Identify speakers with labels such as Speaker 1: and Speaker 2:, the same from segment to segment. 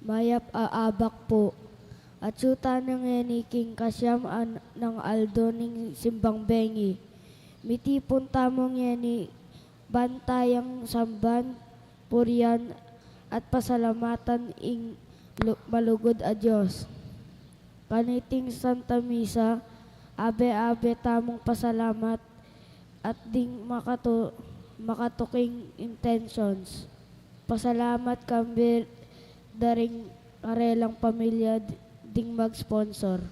Speaker 1: mayap aabak po. At suta ng king kasyam ng aldo ning simbang bengi. Mitipon tamong yeni bantayang samban, puryan at pasalamatan malugod a Diyos. Kaniting Santa Misa, abe-abe tamong pasalamat at ding makatuking intentions. Pasalamat kami daring karelang pamilya ding mag-sponsor.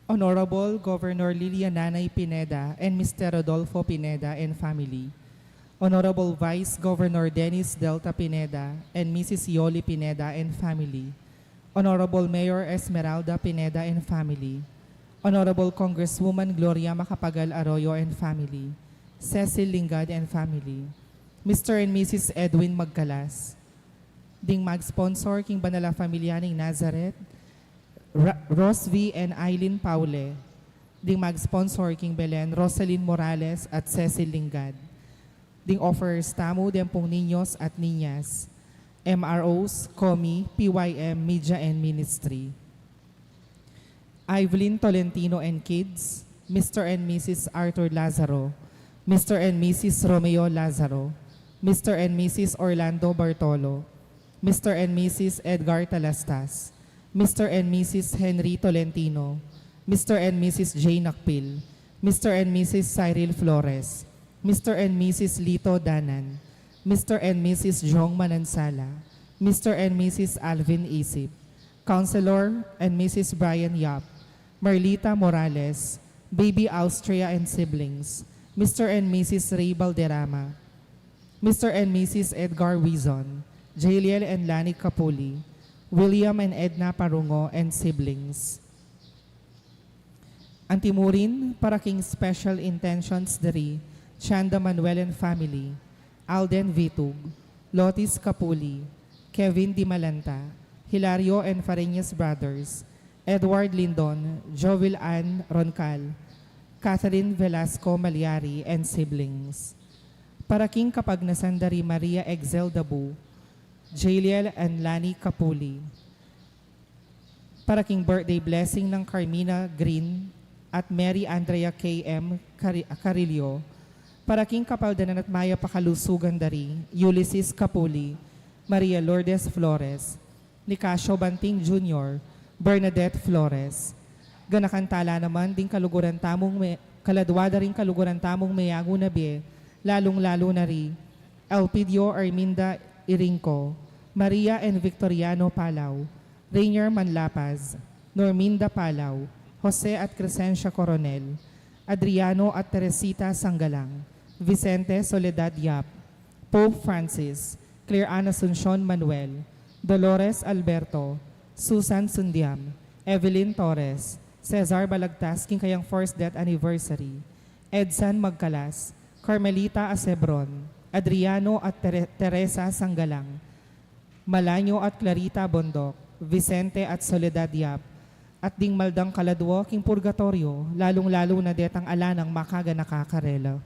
Speaker 2: Honorable Governor Lilia Nanay Pineda and Mr. Rodolfo Pineda and family. Honorable Vice Governor Dennis Delta Pineda and Mrs. Yoli Pineda and family. Honorable Mayor Esmeralda Pineda and family. Honorable Congresswoman Gloria Macapagal Arroyo and family. Cecil Lingad and family. Mr. and Mrs. Edwin Magcalas. Ding mag-sponsor king Banala Familia ning Nazareth, Ross V. and Eileen Paule. Ding mag-sponsor king Belen, Rosalyn Morales at Cecil Lingad. Ding offers tamo dempong niños at niñas, MROs, COMI, PYM, Media and Ministry. Evelyn Tolentino and kids, Mr. and Mrs. Arthur Lazaro, Mr. and Mrs. Romeo Lazaro, Mr. and Mrs. Orlando Bartolo, Mr. and Mrs. Edgar Talastas, Mr. and Mrs. Henry Tolentino, Mr. and Mrs. Jane Nakpil, Mr. and Mrs. Cyril Flores, Mr. and Mrs. Lito Danan, Mr. and Mrs. Jong Manansala, Mr. and Mrs. Alvin Isip, Councilor and Mrs. Brian Yap, Marlita Morales, Baby Austria and siblings, Mr. and Mrs. Ray Balderrama, Mr. and Mrs. Edgar Wizon, Jaliel and Lani Capuli, William and Edna Parungo and siblings. Antimurin para king special intentions diri, Chanda Manuel and family, Alden Vitug, Lotis Capuli, Kevin Dimalanta, Hilario and Fareñas brothers, Edward Lindon, Jovel Ann Roncal, Catherine Velasco Malyari and siblings. Para king kapagnasan dari Maria Excel Dabu, Jaliel and Lani Capuli. Para king birthday blessing ng Carmina Green at Mary Andrea K.M. Carillo. Para king kapaldanan at Maya Pakalusugan dari, Ulysses Capuli, Maria Lourdes Flores, Nicasio Banting Jr., Bernadette Flores. Ganakantala naman ding kaluguran tamong kaladwada rin kaluguran tamong mayago na be, lalong-lalo na ri, Elpidio Arminda Irinco, Maria and Victoriano Palaw, Rainier Manlapaz, Norminda Palaw, Jose at Crescencia Coronel, Adriano at Teresita Sanggalang, Vicente Soledad Yap, Pope Francis, Claire Ana Asuncion Manuel, Dolores Alberto, Susan Sundiam, Evelyn Torres, Cesar Balagtas king kayang first death anniversary, Edsan Magcalas, Carmelita Acebron, Adriano at Teresa Sanggalang, Malanyo at Clarita Bondok, Vicente at Soledad Yap, at ding maldang kaladwo king purgatorio, lalong-lalo na detang alanang makaga nakakarela.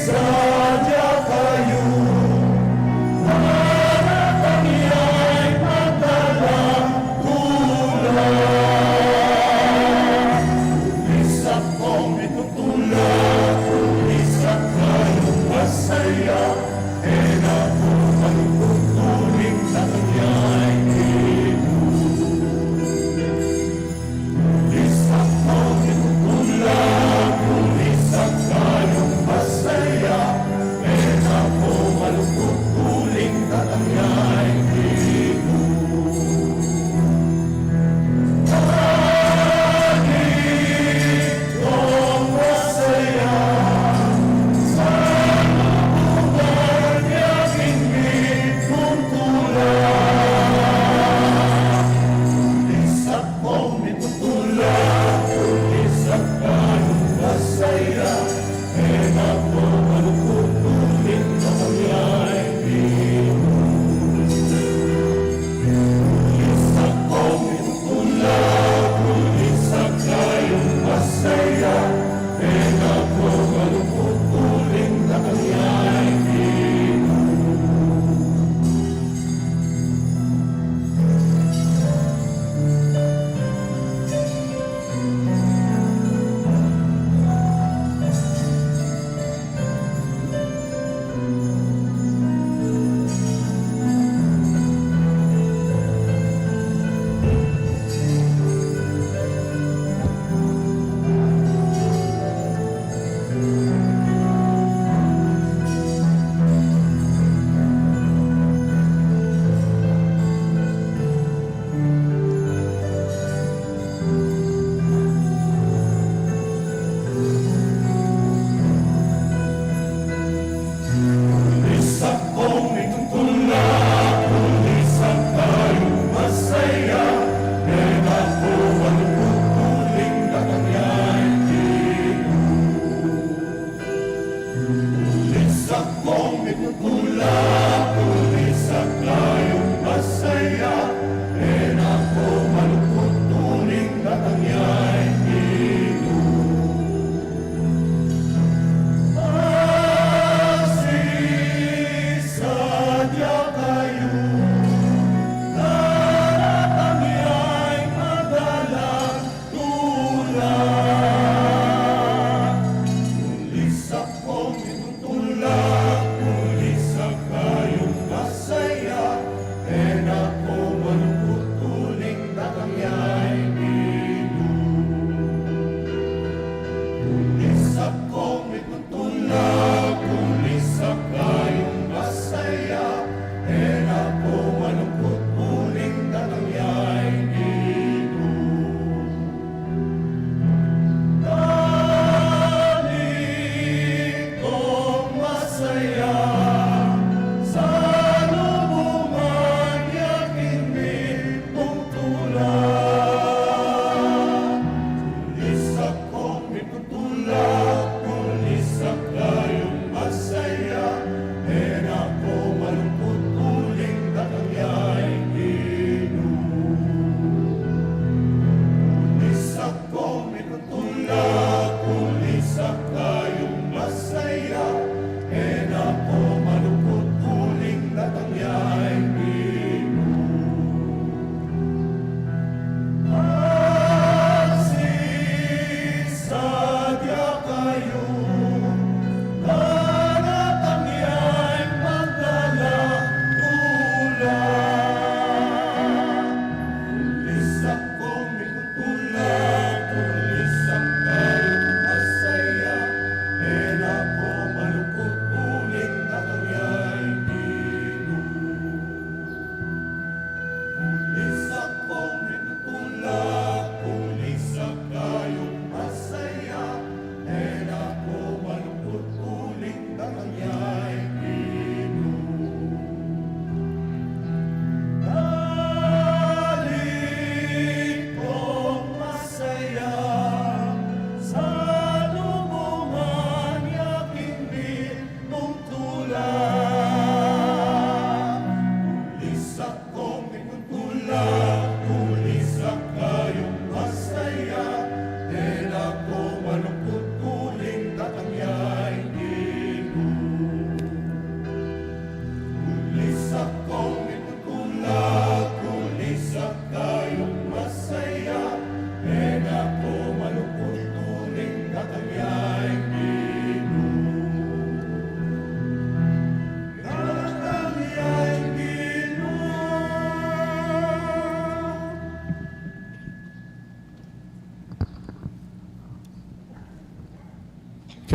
Speaker 3: Sadya kayo,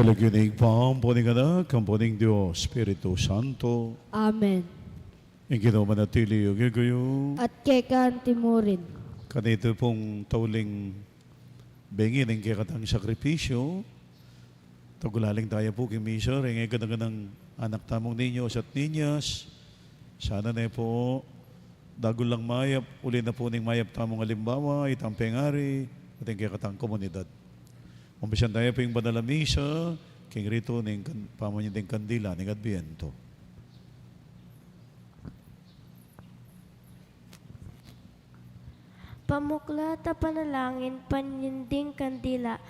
Speaker 3: Kalaginig pa ang puning anak, ang puning Diyos, Espiritu Santo,
Speaker 1: Amen.
Speaker 3: ang ginamanatili yung igayo.
Speaker 1: At kekan timurin.
Speaker 3: Kanito pong tauling bengin ang kikatang sakripisyo. Tagulaling tayo po kimisa, rin ang ganang anak tamong ninyos at ninyas. Sana na po, dagol lang mayap, uli na po ning mayap tamong alimbawa, itang pengari, at ang kikatang komunidad. Umpisan tayo po yung banal na misa, king rito ng pamanyan kandila ng Adviento.
Speaker 4: Pamuklat na panalangin, panyinding kandila.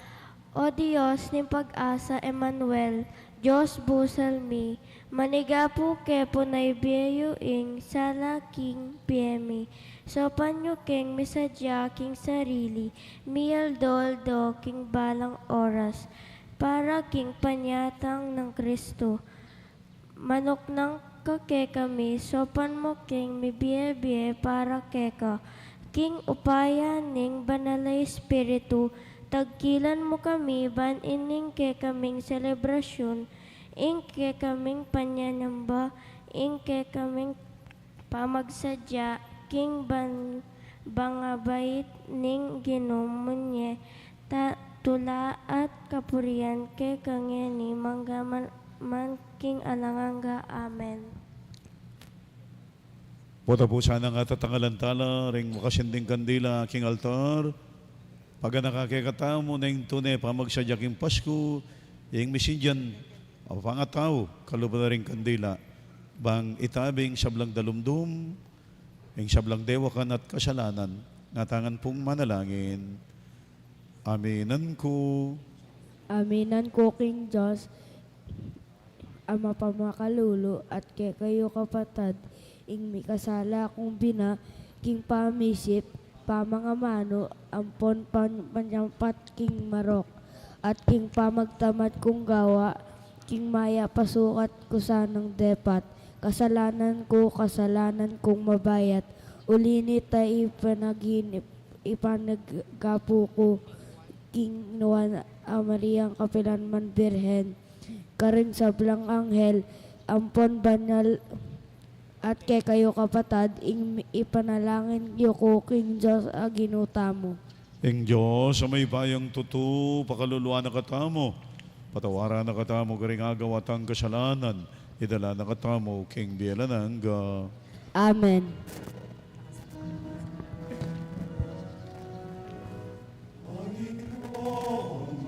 Speaker 4: O Diyos ni pag-asa Emmanuel, Diyos busal mi, manigapu ke punay biyo ing sala king piemi. So panyo king misadya king sarili, miyal doldo king balang oras, para king panyatang ng Kristo. Manok ng kake kami, sopan mo king mibiye-biye para keka. King upaya ning banalay espiritu, tagkilan mo kami ban ining ke kaming selebrasyon, ing ke kaming panyanamba, ing ke kaming pamagsadya, king bangabait ning ginomunye, tula at kapurian ke kangeni manggaman man king alanganga. Amen.
Speaker 3: Puta po sana nga tatangalantala, ring makasinding kandila, king altar. Pag nakakikatamo na yung tunay, pamagsadya king Pasko, yung misinjan, pangataw, kalubad na ring kandila. Bang itabing sablang dalumdum, yung sablang dewakan at kasalanan, natangan pong manalangin. Aminan ko.
Speaker 1: Aminan ko king Diyos, ama pamakalulo at kay kayo kapatad, ing may kasala kong bina, king pamisip, pamangamano, ampon panyampat king marok, at king pamagtamad kong gawa, king maya pasukat ko sanang depat, kasalanan kong mabayat, ulinit ay ipanaggapo ko, king nuwan Mariang Kapilanman Birhen, karing sablang anghel, ampon banal, at kay kayo kapatad, ipanalangin niyo ko king Diyos aginuta mo.
Speaker 3: Ing Diyos, sa may bayang tutu, pakaluluwa na katamo, patawaran na katamo, garing agaw at ang kasalanan, idala na katamo, king Bielananga.
Speaker 1: Amen.
Speaker 5: Panginoon,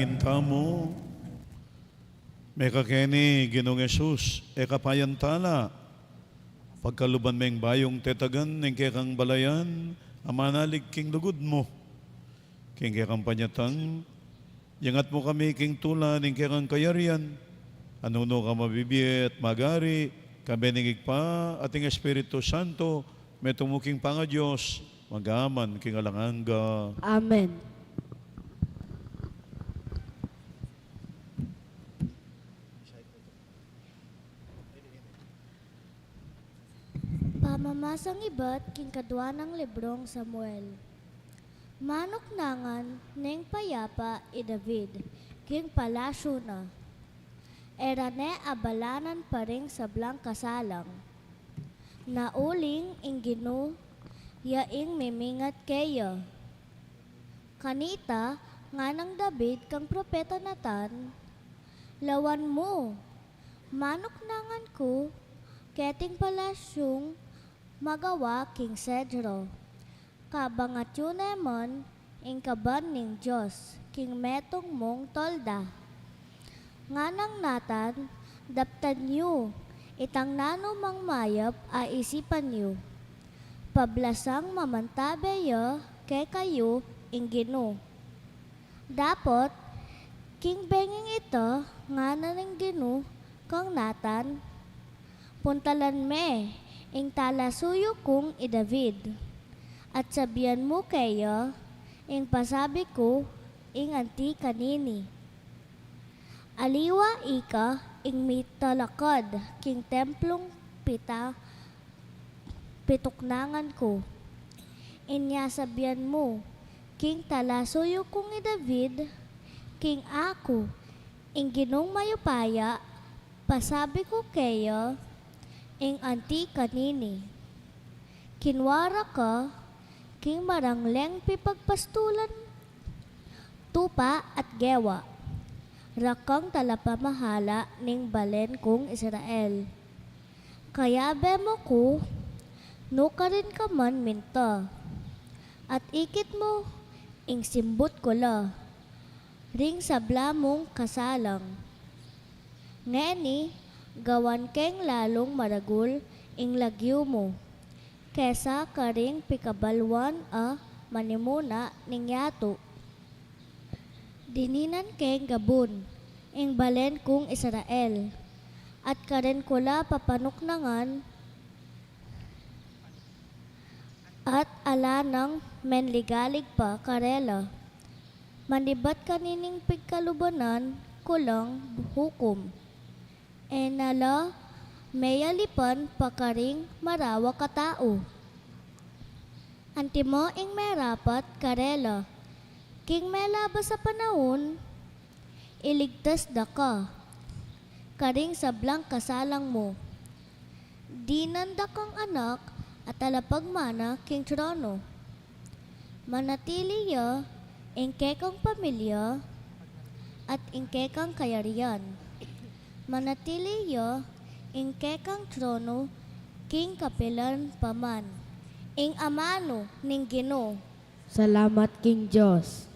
Speaker 3: panalangin tamo. May kakeni, Ginong Yesus, kapayantala. Pagkaluban may bayong tetagan, ng kekang balayan, amanalig king lugod mo. King kekang panyatang, yangat mo kami king tula, ng kekang kayarian. Anuno ka mabibiyet, magari, kabeningig pa, ating Espiritu Santo, may tumuking panga Diyos, magaman king alanganga.
Speaker 1: Amen.
Speaker 5: Pamamasang iba't king kadwa ng librong Samuel. Manok nangan ning payapa i David, king palasyo na. Era ne abalanan pa rin sa blang kasalang. Nauling ing ginu, yaing mimingat kaya. Kanita nga ng David kang propeta Natan, lawan mo, manok nangan ko, keting palasyong magawa king Cedro. Kabangat yun naman, ing kaban ning Diyos, king metong mong tolda. Nga nang Natan, daptan niyo, itang nano mang mayap ay isipan niyo. Pablasang mamantabeyo, kay kayo, ing gino. Dapot, king benging ito, nga na ning gino, kang Natan, puntalan me, ing talasuyo kong i David. At sabihan mo kayo, ing pasabi ko, ing anti kanini. Aliwa ika, ing mitalakad, king templong pituknangan ko. Inya sabihan mo, king talasuyo kong i David, king ako, ing ginong mayupaya, pasabi ko kayo, ing anti kanini. Kinwara ka, king marangleng pipagpastulan, tupa at gewa. Rakang talapamahala ning balen kong Israel. Kaya bemo ko, no ka rin ka man minta. At ikit mo, ing simbot ko la, ring sabla mong kasalang. Ngeni, gawan keng lalong maragul ing lagyo mo. Kesa karing pikabalwan a manimuna ning yato. Dininan keng gabun, ing balen kong Israel. At karen kula papanuknangan, at ala ng menligalig pa karela. Manibat kanining pigkalubanan, kulang hukom. Enala, mayalipan pakaring marawa katao. Antimo ing merapat karela, king melaba sa panahon, iligtas da ka, karing sablang kasalang mo. Dinanda kang anak at alapagmana king trono. Manatili ya, ing kekang pamilya, at ing kekang kayarian. Manatili ya, ing kekang trono, king kapilan paman, ing amano ning Gino.
Speaker 1: Salamat King Diyos.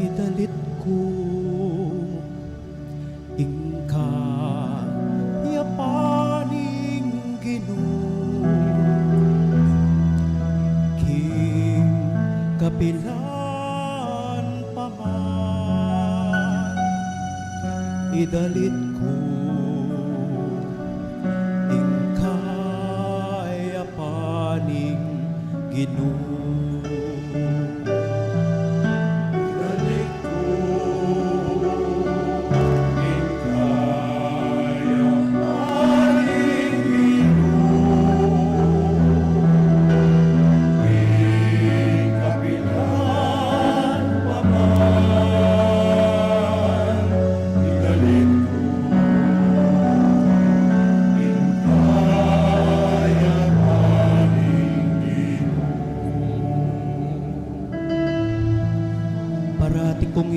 Speaker 6: Idalit ko ingka yapaning Ginoo king kapilan paman. Idalit ko ingka yapaning Ginoo.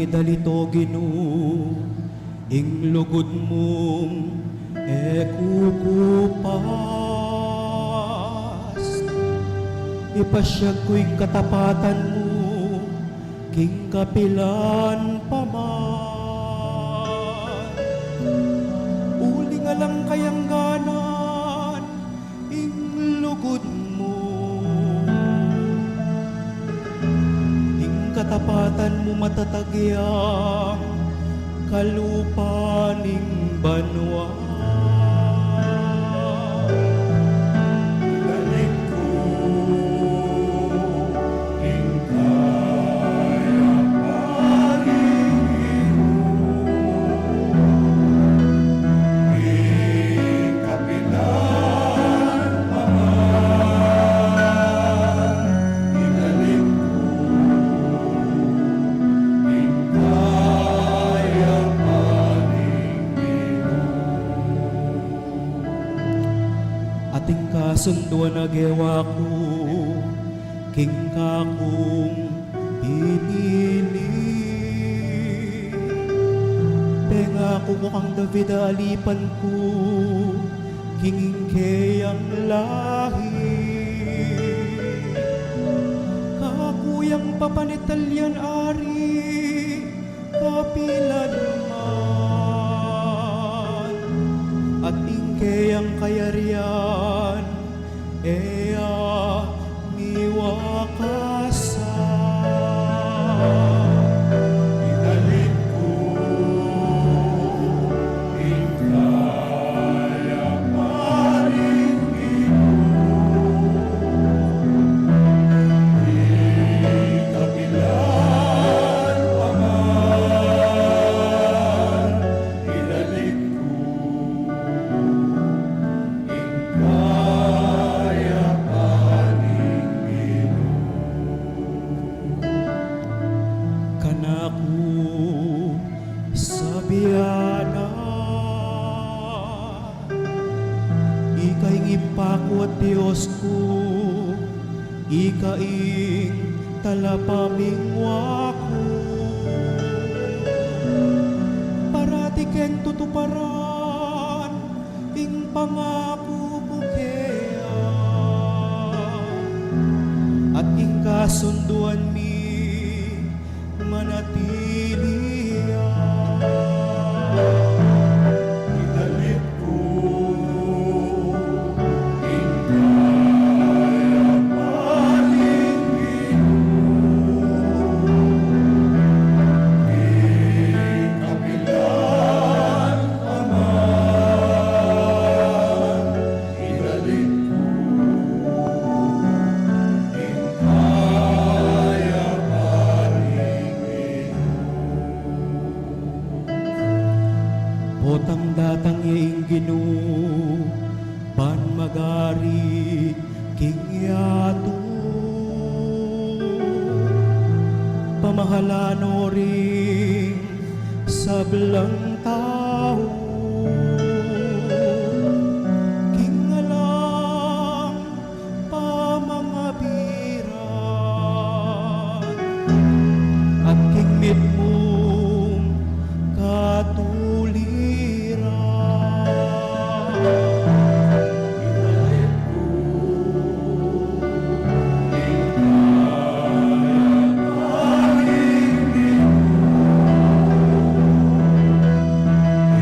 Speaker 6: idalito Ginoo ing lugod mong kukupas. Ipasyag ko'y katapatan mo king kapilan paman. Uli nga lang kayangganan ing lugod mo, ing katapatan mo matatagyang kalupaning banwa. Galit ko ing kayapanin mo, ing kapilan paman. Igalit ko ing ating kasunduan agewa ko king kakong pinili. Penga ko kang David alipan ko king ingkeyang lahi. Kakuyang papanitalyan ari kapilan man, at ingkeyang kayarian eya miwakasan. Igalit ko ing kayapaning ing kapilan paman. Igalit ko kanaku sabiana, ikaing impako at Diyos ko, ikaing talapamingwa ko. Parati ken tutuparan ing pangako ko kaya, at ing kasunduan mi manatiliya. Igalit ko ing kayapaning ing kapilan paman. Igalit ko ing potang datang ing Ginoo pan magari king yato. Pamahalano ring sablang tao, king alang pamangabiran, at king mitmong katuliran. Igalit ko ing kayapaning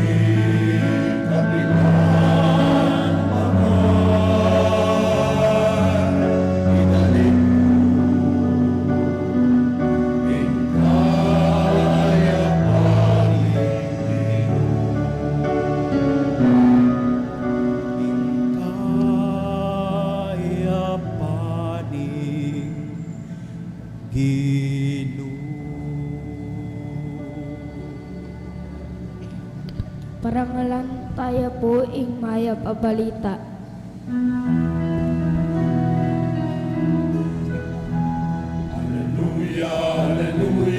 Speaker 6: ing kapilan paman. Igalit ko ing kayapaning Ginoo.
Speaker 1: Parangalan tayo po ing mayap a balita.
Speaker 6: Hallelujah, hallelujah.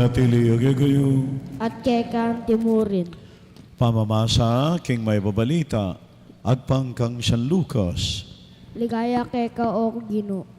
Speaker 3: manatili kayo.
Speaker 1: at kekang timurin.
Speaker 3: Pamamasa king may babalita, agpang kang San Lucas.
Speaker 1: Ligaya keka o Gino.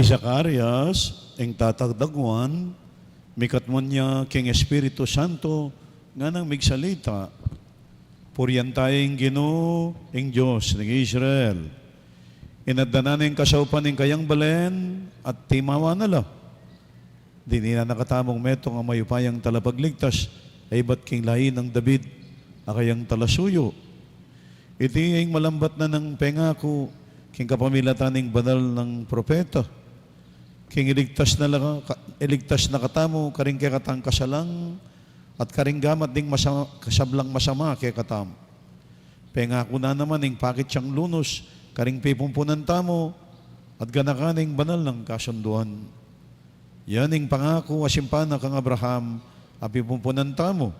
Speaker 3: Isakarias, ang tatagdagwan, mikatmon niya king Espiritu Santo, nga nang migsalita, puriyan tayong Ginoo, ang Diyos ng Israel. Inaddanan ng kasaupan ng kayang balen, at timawa nala. Di nila nakatamong metong ang mayupayang talapagligtas, ay ba't king lahi ng David, akayang talasuyo. Iti ang malambat na ng pengako, king kapamilatan ng banal ng propeta. King iligtas na katamo, karing kaya katang kasalang, at karing gamat ding kasablang masama kaya katam. Pengako na naman ng pakit siyang lunos, karing pipumpunan tamo, at ganakaning banal ng kasunduan. Yan ang pangako asimpana kang Abraham, at pipumpunan tamo.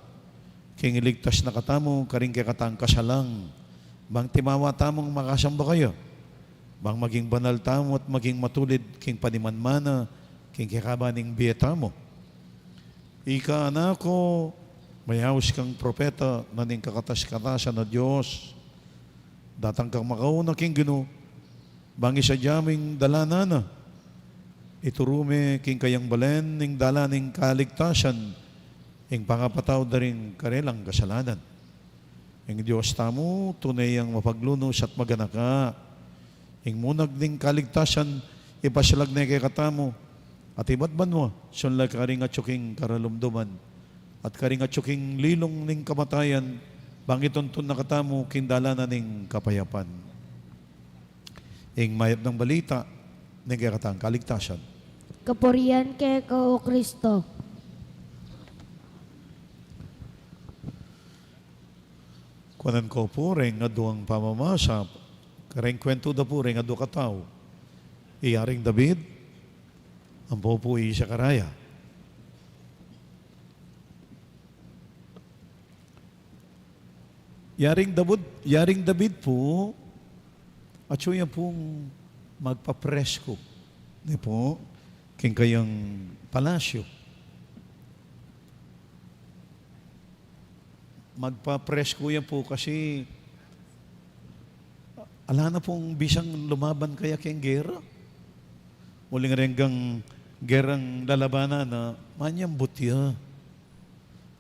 Speaker 3: King iligtas na katamo, karing kaya katang kasalang, bang timawa tamong makasamba kayo. Bang maging banal tamo at maging matulid king panimanmana, king kikabaning biyeta mo. Ika anako, mayaws kang propeta na ning kakatas-katasan na Diyos. Datang kang makauna king Ginoo, bang isa jaming dalanana. Iturume king kayang balen ning dalaning kaligtasan, ing pangapataw da rin karelang kasalanan. Ing Diyos tamo, tunay ang mapaglunos at maganaka. Ing munag ding kaligtasan, ipasalag na kay katamo, at ibatban mo, sunla karing at suking karalumduman, at karing at suking lilong ning kamatayan, bangituntun na katamo, kindala na ning kapayapan. Ing mayat ng balita, ning kay katang kaligtasan.
Speaker 1: Kapurian keka o Kristo.
Speaker 3: Kunan ko po rin nga duwang pamamasa, kareng kwento da po rin nga do kataw. Iyaring David, ang pupuwi sa karaya. Yaring David po, at siya pong magpapresko. Di po, king kayang palasyo. Magpapresko yan po kasi ala na pong bisang lumaban kaya kayang gera. Muling renggang gerang lalabanan na manyang butya.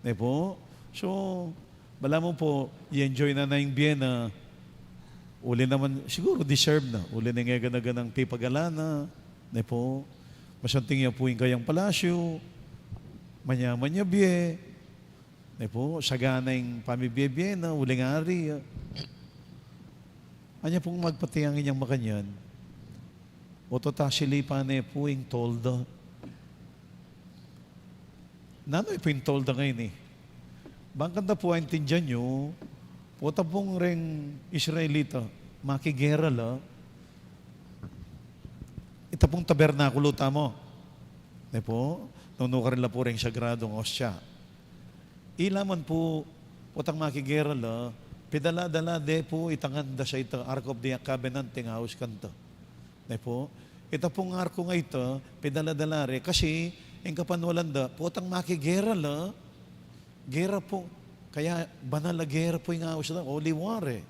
Speaker 3: Di po? So, bala mo po, i-enjoy na yung Vienna. Uli naman, siguro deserve na. Uli na nga ganang pipagalana. Di po? Masanting yan po yung kayang palasyo. Manya-manya biye. Di po? Sagana yung pamibye-bye na. Uling ari. Anya pong magpatiyang inyang makanyan, o totasilipan po yung tolda. Nanoy po yung tolda ngayon eh. Bangkanda po ang tindyan nyo, puta pong ring Israelita, makigera la, ita pong tabernakulo tamo. Di po? Nunuka rin la po rin sagradong osya. Ilaman po, putang makigera la, pidala-dala de po itangan da sa ito, Ark of the Covenant, ting house kanta. De po, ito pong arko nga ito, pidala-dala re, kasi yung kapanwalan da, putang makigera la, gera po, kaya banal na gera po yung house da, holy war eh.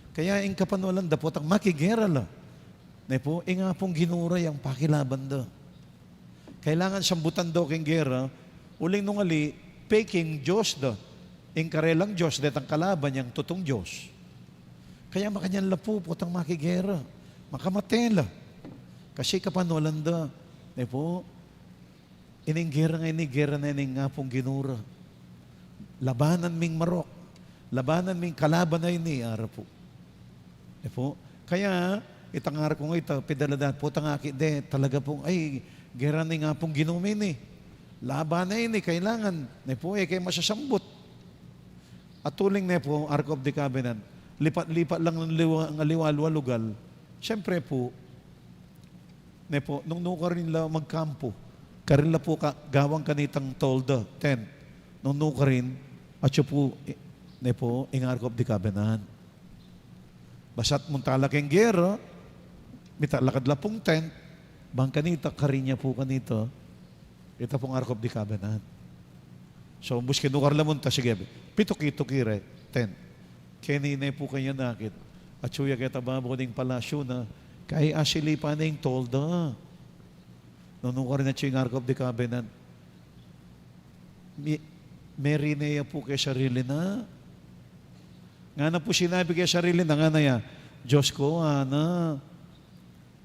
Speaker 3: Kaya yung kapanwalan da, putang makigera la. De po, yung nga pong ginuray ang pakilaban da. Kailangan sambutan daw keng gera, uling nung ali, peking Diyos da. Ing karelang Diyos, detang kalaban niyang tutong Diyos. Kaya makanyan lapu, putang makigera. Makamatela. Kasi kapanulan da. Eh po, ininggera na ining nga pong ginura. Labanan ming marok. Labanan ming kalaban na ini, ara po. Eh po, kaya, itangar ko nga ito, pidaladan, putang aki, de, talaga pong, ay, gera na nga pong ginumin eh. Laban na ini, kailangan. Eh po, kayo masasambot. At tuling na po, Ark of the Covenant, lipat-lipat lang ang aliwalugal. Siyempre po, nung nuka rin la magkampo, karila po gawang kanitang tolda, 10. Nung nuka rin, at siya po, ingarkop di kabenan. Basat mong talaking gera, mitalakad la pong tent, bang kanita, karinya po kanito, ito pong arkop di kabenan. So, umbus kinukar la munta, sige, pitok-itok-ire, 10. Kenine po kanya nakit. At suya kita babuning palasyo na kay asili pa na yung tolda. Nung ka rin na siya yung arkop di kabenan. Merineya po kay sarili na. Nga na po sinabi kay sarili na nga na ya, Diyos ko, ana,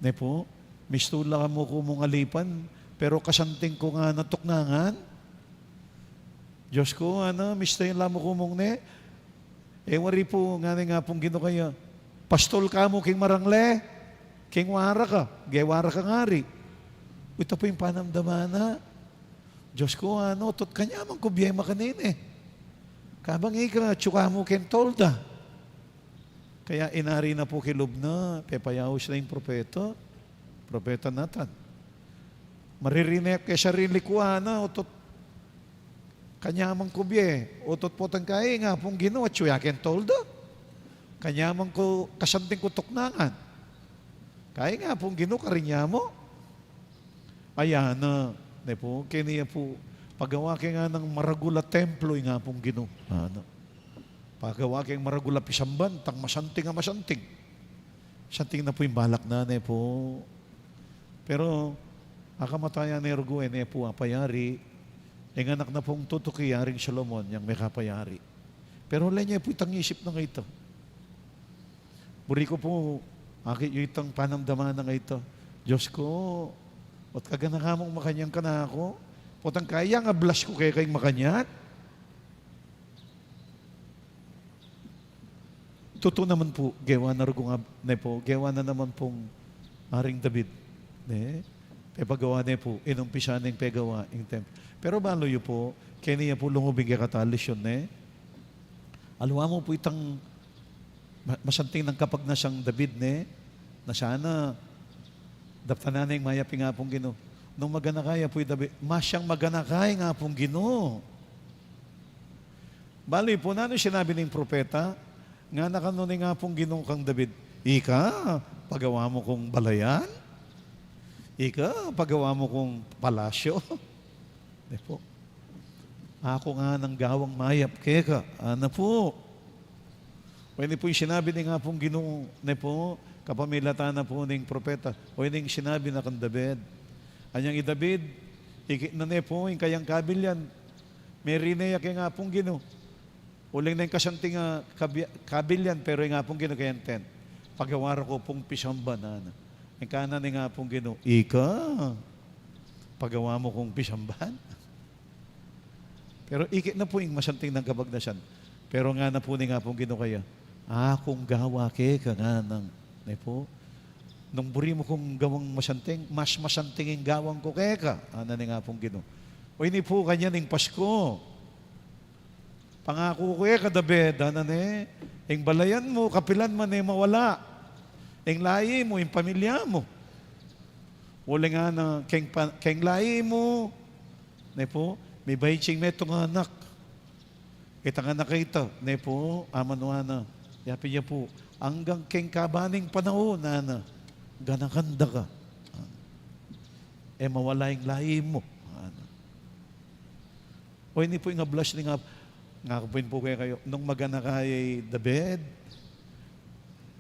Speaker 3: ne po, mistula ka mo ko mong alipan, pero kasanting ko nga natuknangan. Diyos ko, ana, mistay lang mo ko mong ne, wari po, nga pong gino kaya, pastol ka mo king marangle, king wara ka, gewara ka ngari. Ito po yung panamdamana. Diyos ko, ano, tot kanya mang kubyema kanine. Kabang ika, tsuka mo king tolda. Kaya inari na po kilob na, pepayawis na yung propeta Nathan. Maririnig kay sarili ko, ana, otot kanya mang kubye, otot po tangkay nga pong ginawa, tsuya king tolda. Kanyamang ko, kasanting ko tuknangan. Kaya nga pong ginukarinya mo. Ayan na, po, kiniya po, pagawa kayo nga ng maragula templo, nga pong ginu. Ano? Pagawa kayong maragula pisamban, tang masanting nga masanting. Santing na po yung balak na, po. Pero, akamatayan ni Ergo, po, apayari, anak na pong tutukiyaring Solomon, yung may kapayari. Pero wala niya po itang isip na ito. Buri ko po, akit yung itang panamdaman na ito. Diyos ko, at kaganang makanyang ka na ako, potang kaya nga blush ko kaya kayong makanyat. Totoo naman po, gewa na rin po, gewa na naman pong Aring David. Pepagawa na po, inumpisa na yung pegawa, yung temp. Pero balo yun po, kaya po lumubing katalis yun, Aluwa mo po itang masanting ng kapag na siyang David, na sana daptanan na yung mayapi nga pong Gino. Nung magana kaya po yung David, masyang magana kaya nga pong Gino. Bali po, na sinabi ng propeta, nga nakanunin nga pong Gino kang David, ika, pagawa mo kong balayan? Ika, pagawa mo kong palasyo? Po. Ako nga ng gawang mayap keka, ana po. Pwede po yung sinabi ni nga pong Ginoo, po, kapamilata na po ng propeta, pwede yung sinabi na kang David. Anyang i-David, ikit na po, yung kayang kabilyan, may rineya kaya nga pong Ginoo. Uling na yung kasanting kabilyan, pero yung nga pong Ginoo kayang 10. Pagawara ko pong pisamban, ana. Yung kanan ni nga pong Ginoo, ika, pagawa mo kong pisamban. Pero ikit na po yung masanting ng kabagnasan. Pero nga na po ni nga pong Ginoo kaya, kung gawa ke ka nga ng, po, nung buri mo kong gawang masanting, mas masanting yung gawang ko ke ka, ana ni nga pong Ginoo. O ini po kanya ng Pasko. Pangako ko ka, David, ana yung balayan mo, kapilan man mawala. Yung layi mo, yung pamilya mo. Wala nga na, keng layi mo, po, may bayitsing metong anak. Kita nga nakita, po, amanuana, yapi niya po, hanggang keng kabaning panahon, na, ganakanda ka. Mawala yung lahi mo. O hindi po yung blush ni nga po kayo, nung magana kay David,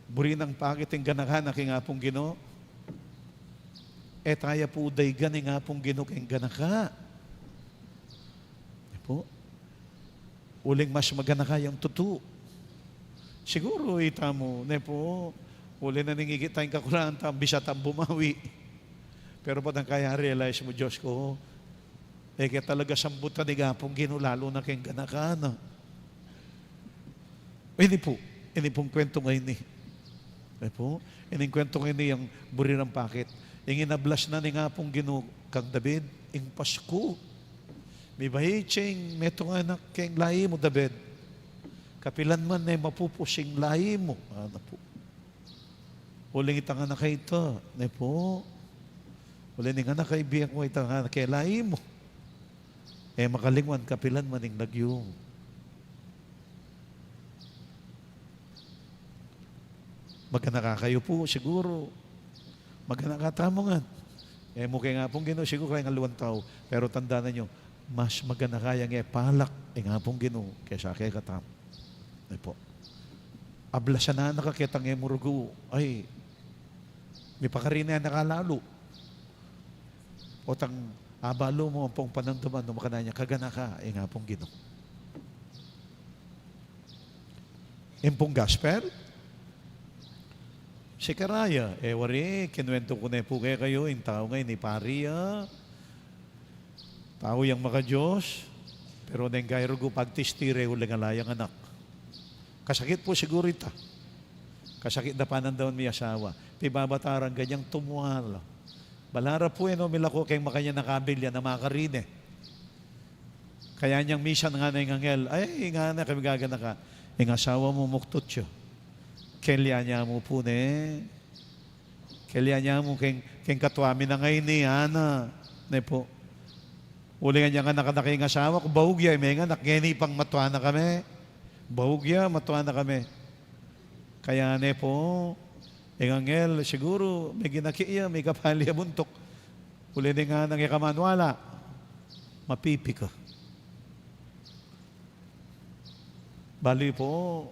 Speaker 3: buri ng pakit yung ganakan na nga pong Ginoo, taya po day gani nga pong Ginoo keng ganaka. Po, uling mas magana kayang tutu. Siguro ita mo, po, uli na ningigit tayong kakuraan, bisa tayong bumawi. Pero pa kaya realize mo, Diyos ko, kaya talaga sambutan ni Gapong Ginoo, lalo na kayong ganakana. Ini pong kwento ngayon po, ini kwento ngayon yung buri ng pakit. Yung inablas na ni Gapong Ginoo kang David, yung Pasko. May bahitsing, metong anak kayong lahi mo, David. kapilan man na mapupusing lahi mo. Ano po? Uling itang anak kay ito. Ne po. Uling nga na kaibigan ko itang anak kay lahi mo. Makalingwan kapilan man ng nagyong. Magana ka kayo po, siguro. Magana ka tamongan. Mukha nga pong Ginoo, siguro kaya nga luwan tao. Pero tandaan nyo, mas magana kaya nga palak, nga pong Ginoo, kaysa kaya katam. Ay po. Abla siya na nakakitang murugo. Ay, may pakarin na nakalalo. O tang abalo mo ang pong panandaman, numakana niya, kagana ka, nga pong Ginoo. Impong gospel, si Karaya, wari, kinuwento ko na po kayo, yung tao ngayon ni Paria, tao yung maka-Diyos, pero nang gairo ko pagtistire, ulang alayang anak. Kasakit po siguro ita. Kasakit na panandaon may asawa. Pibabataran, ganyang tumuhala. Balara po mila ko kayong makanya nakabilya na makarine. Kaya niyang misan nga na yung angel, ay, nga na kami gagana ka. Yung asawa mo muktot siya. Kelya niya mo po Kelya niya mo keng katwami na ngayon ni Ana. Ne po. Uli nga niya nga nakanak yung asawa ko, bahugya, may nga nakgeni pang matwa na kami. Bahugya, matwa na kami. Kaya ne po, yung angel, siguro, may ginakiya, may kapalya buntok. Uli din nga nang ikamanwala, mapipi ka. Bali po,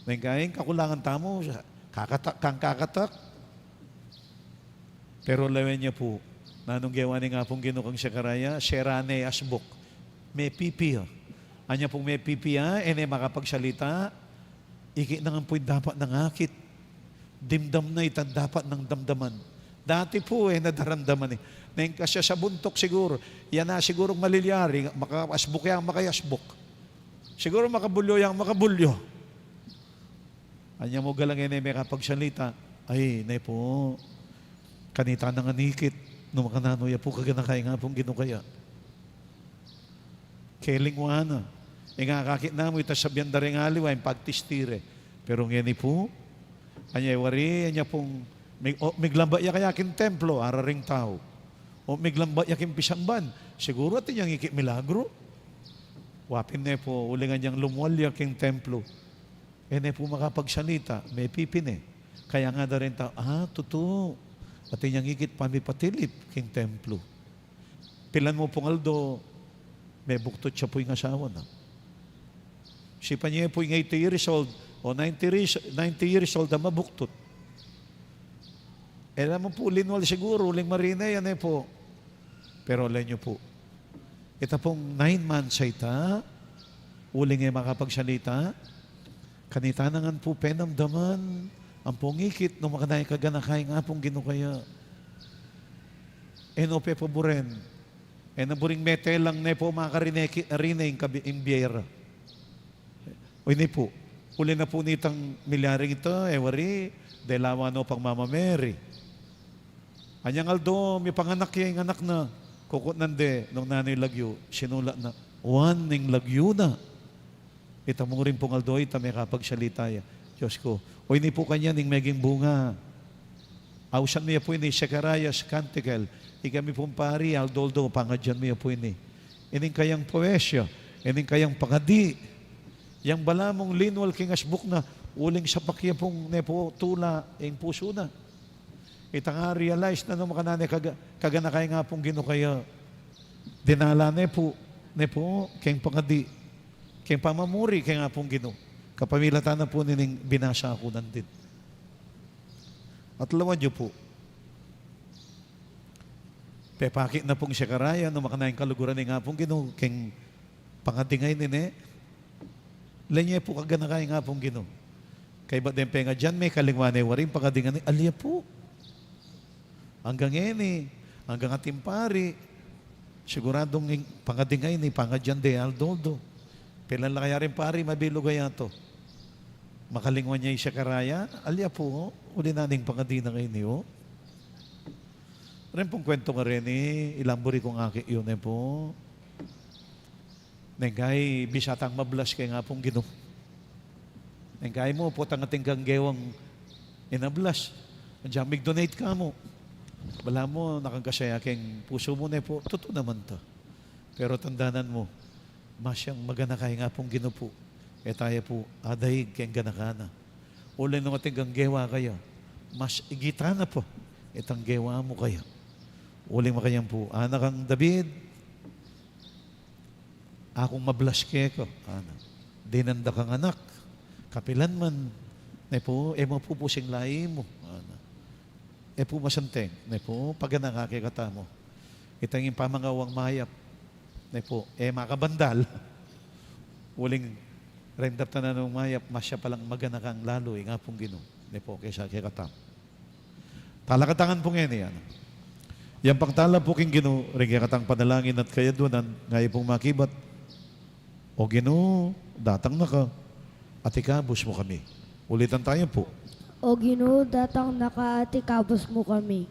Speaker 3: may kain kakulangan tamo, kang kakatak. Pero lawen niya po, nanong gawa ni nga pong ginukang siya karaya, serane asbok, may pipi ha. Anya pong may pipi ha, makapagsalita, iki na nga po'y dapat nangakit. Dimdam na itan dapat ng damdaman. Dati po nadaramdaman Neng kasya sa buntok siguro, yan na siguro malilyari, makasbok yang makayasbok. Siguro makabulyo yang makabulyo. Anya mo galang may kapagsalita, ay, na po, kanita na nga nikit, no makananoya po kaganakay nga pong ginukaya. Kelingwana. Nga kakit na mo, itasabyan da rin aliwa, yung pagtistire. Pero ngeni po, anya wari, anya pong, miglamba ya kaya kin templo, araring tao. O miglamba ya kin pisangban. Siguro atin yung ikip milagro. Wapin na po, ulingan niyang lumwalya king templo. Po makapagsalita, may pipin Kaya nga na rin tao, totoo. At yung ikit pamipatilip king templo. Pilan mo pong Aldo, may buktot siya po yung asawa na. Si pa niya po yung 80 years old o 90 years old na mabuktot. Alam mo po, linwal siguro, uling marina yan po. Pero alam niyo po, ito pong 9 months ay uling makapagsalita, kanita na nga po penamdaman, ang pungikit, no makanay kaganakay nga pong ginukaya. Pe paboren. Naburing metelang na po makarine yung biyera. O ini po, uli na po nitang milyaring ito, wari, delawa no pang Mama Mary. Anyang Aldo, may panganak yung anak na, kukot nande, nung nanay lagyo, sinula na, ning lagyo na. Ita mo rin pong Aldo, ita may kapagsalita ya. Diyos ko, o ini po kanya ning meging bunga. Ausan miya po ini, Sekarayas Canticle, ikami pong pari, Aldoldo, pangadyan miya po ini. Ining kayang poesya, ining kayang pangadi, yang balamong linwal king asbuk na, uling sa pakya pong nepo tula, yung puso na. Ita nga realize na nung makanane kaganakay nga pong ginukaya. Dinala nepo, king pangadi, king pamamuri, king nga pong ginu. Kapamilatan na po nining binasa ako nandit. At lawan niyo po, pepakit na pong siya karaya, nung makanayang kaluguran ni nga pong ginu, king pangadingay Lanya po kaganakay nga pong ginu. Kay ba din nga dyan, may kalingwane warin pangadingan ni alya po. Hanggang hanggang atimpari, siguradong pangadingay ni pangadyan de Aldoldo. Pilan lang kaya rin pari, mabilo kaya to. Makalingwan niya siya karaya, alya po, uli naning pangadina ngayon niyo. Rin pong kwento nga rin ilamburi kong aki yun po. Nengay, bisatang mablas kay nga pong Ginoo. Ang kaya mo po tangating kang gewang inablas. Andiyan, donate ka mo. Wala mo, nakangkasaya keng puso mo na po. Totoo naman to. Pero tandanan mo, masyang magana kaya nga pong ginupo. E tayo po, adahig keng ganakana. Ulay nung ating kang gewa kayo. Mas igita na po. Itang gewa mo kayo. Uling makayang po, anak ang David, akong mablas ke ko. Anak. Dinanda kang anak. Kapilan man. Na po, mapupusing lahi mo. Anak. Po masanteng. Na po, pagana nga kay kata mo. Itang yung pamangawang mayap. Na po, makabandal. Uling rendap na ng mayap, masya palang magana kang lalo, nga pong gino. Na po, kaysa kay kata mo. Talakatangan po ngayon yan. Yang pagtala po king Ginoo, rin katang panalangin at kayadunan, ngayon pong makibat. O Ginoo, datang na ka, at ikabos mo kami. Ulitan tayo po.
Speaker 1: O Ginoo, datang nakatikabos mo kami.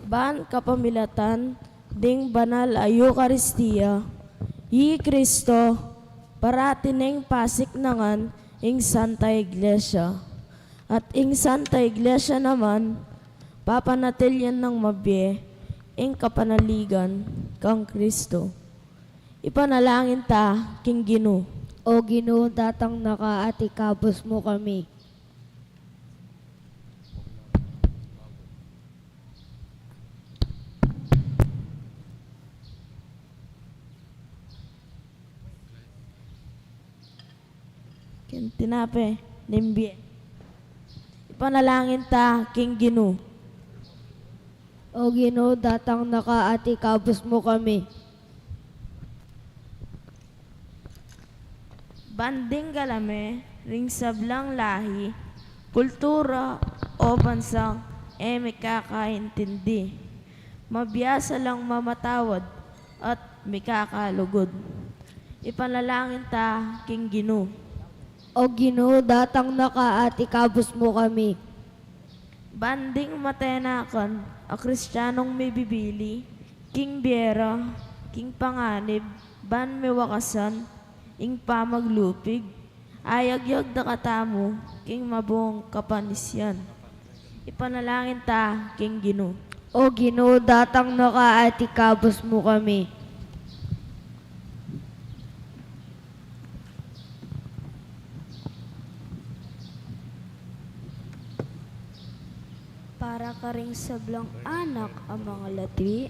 Speaker 1: Ban kapamilatan, ding banal ayo Eucharistia, yi Kristo, paratineng pasik nangan, ing Santa Iglesia. At ing Santa Iglesia naman, papanatilyan ng mabye, ing kapanaligan, kang Kristo. Ipanalangin ta, king Ginoo. O Ginoo, datang nakaatikabos mo kami. Tinape, limbye. Ipanalangin ta, king Ginoo. O Ginoo, datang nakaatikabos mo kami. Banding galame, ring sablang lahi, kultura o bansang may kakaintindi. Mabiyasa lang mamatawad at may kakalugod. Ipanalangin ta, king Ginoo. O Ginoo, datang nakaatikabos mo kami. Banding matenakan, a Kristiyanong may bibili, king biyera, king panganib, ban may wakasan, ing pamaglupig, ayagyag da katamo, king mabuong kapanisyan. Ipanalangin ta, king Ginoo. O Ginoo, datang nakaatikabos mo kami. Para ka ring sablang anak ang mga latwi,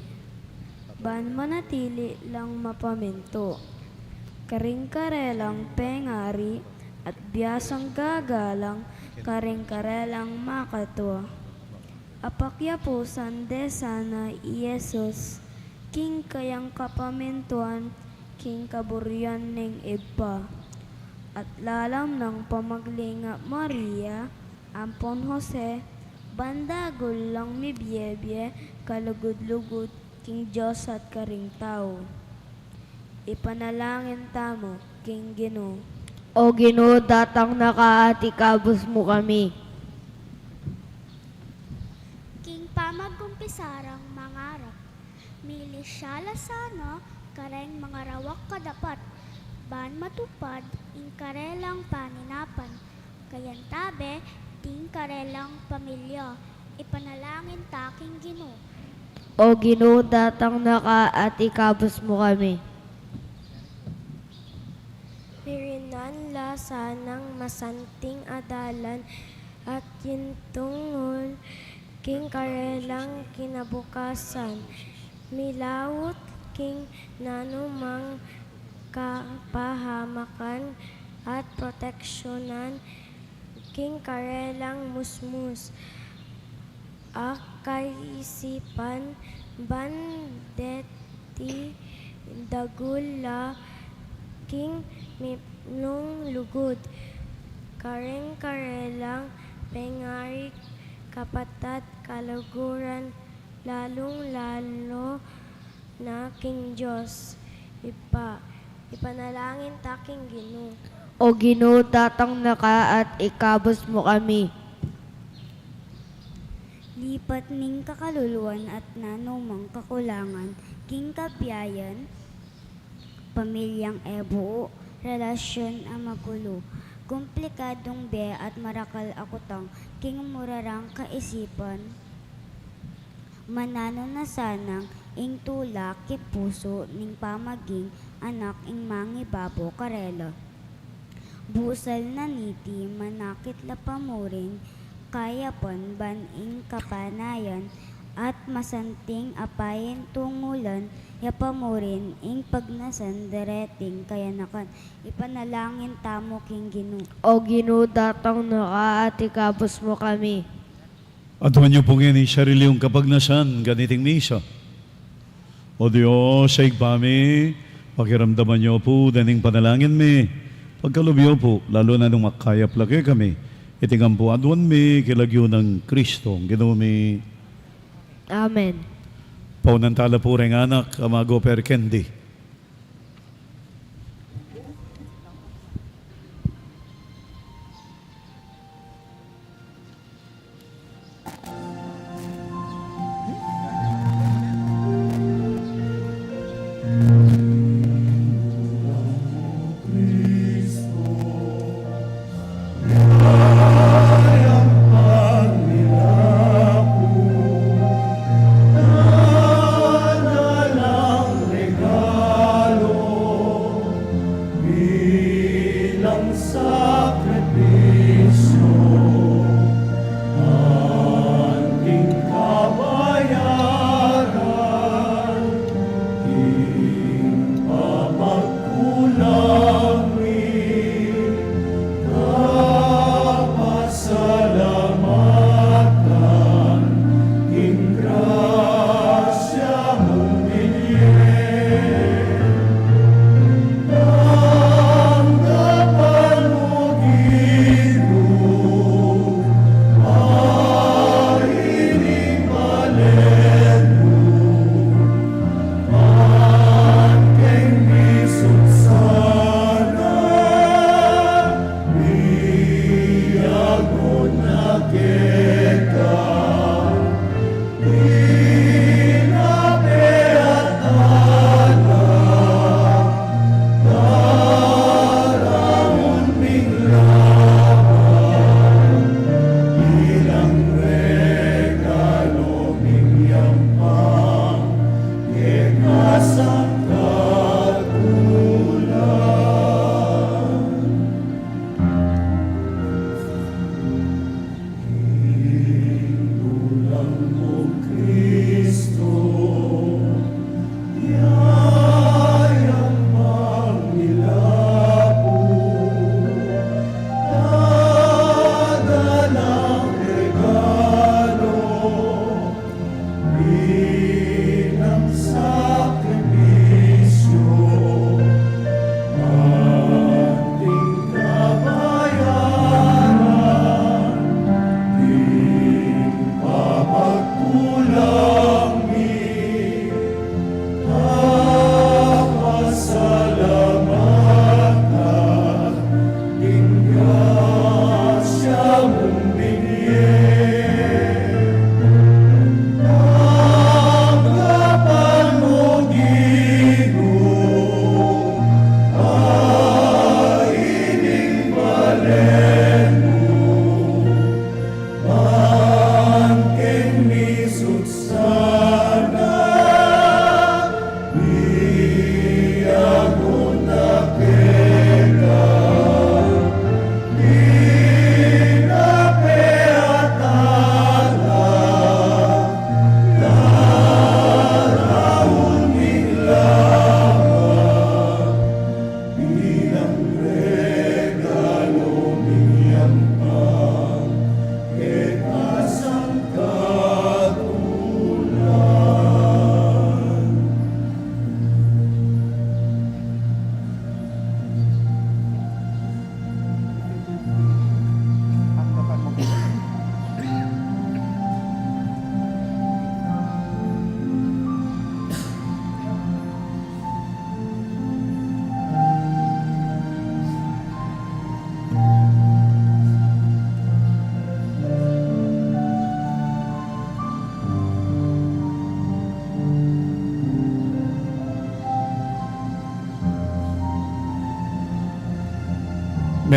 Speaker 1: ban manatili lang mapaminto. Karing karelang pengari at biyasang gagalang, karing karelang makatwa. Apakyapusan de sana Iyesus, king kayang kapamintuan, king kaburyan ning iba. At lalam ng pamaglinga Maria, ampon Jose, bandagol lang mi biyebye, kalugod-lugod, king Diyos at karing tao. Ipanalangin tamo, king Ginoo. O Ginoo, datang nakaatikabos mo kami.
Speaker 5: King pamagkumpisarang mangarap, milisyala sana, kareng mga rawak kadapat, ban matupad, ing karelang paninapan, kayantabe, ting karelang pamilya, ipanalangin ta, king Ginoo.
Speaker 1: O Ginoo, datang nakaatikabos mo kami.
Speaker 4: Pirinan la sanang masanting adalan at yintungol king karelang kinabukasan. Milawot king nanumang kapahamakan at proteksyonan king karelang musmus. Akay isipan bandeti dagula king nung lugod, kareng karelang pengari kapatad kaluguran, lalong lalo na king Diyos. ipanalangin taking Ginoo.
Speaker 1: O Ginoo, datang na ka at ikabos mo kami.
Speaker 7: Lipat ning kakaluluwan at nanumang kakulangan, king kapiayan, pamilyang ebuo, relasyon ang magulo, komplikadong be at marakal akutang, king murarang kaisipan, manano na sanang, ing tulak ki puso, ning pamaging, anak ing mangibabo karela. Busal na niti, manakit lapamurin, kaya pon ban ing kapanayan, at masanting apayen tungulan, yapamurin ing pagnasan dereting kayanakan, ipanalangin tamo king Ginoo.
Speaker 1: O Ginoo, datang na ka at ikabos mo kami.
Speaker 3: At huwag niyo pong ini sarili yung kapagnasan, ganiting misa. O Diyos, sa igpami, pakiramdaman niyo po, daning panalangin mi. Pagkalubyo po, lalo na nung makayap lagi kami, itingam po adwan mi, kilagyo ng Kristo, ginumi.
Speaker 1: Amen.
Speaker 3: Paunantala po rin anak, amago per Kendi.
Speaker 6: Bilang sakripisyo,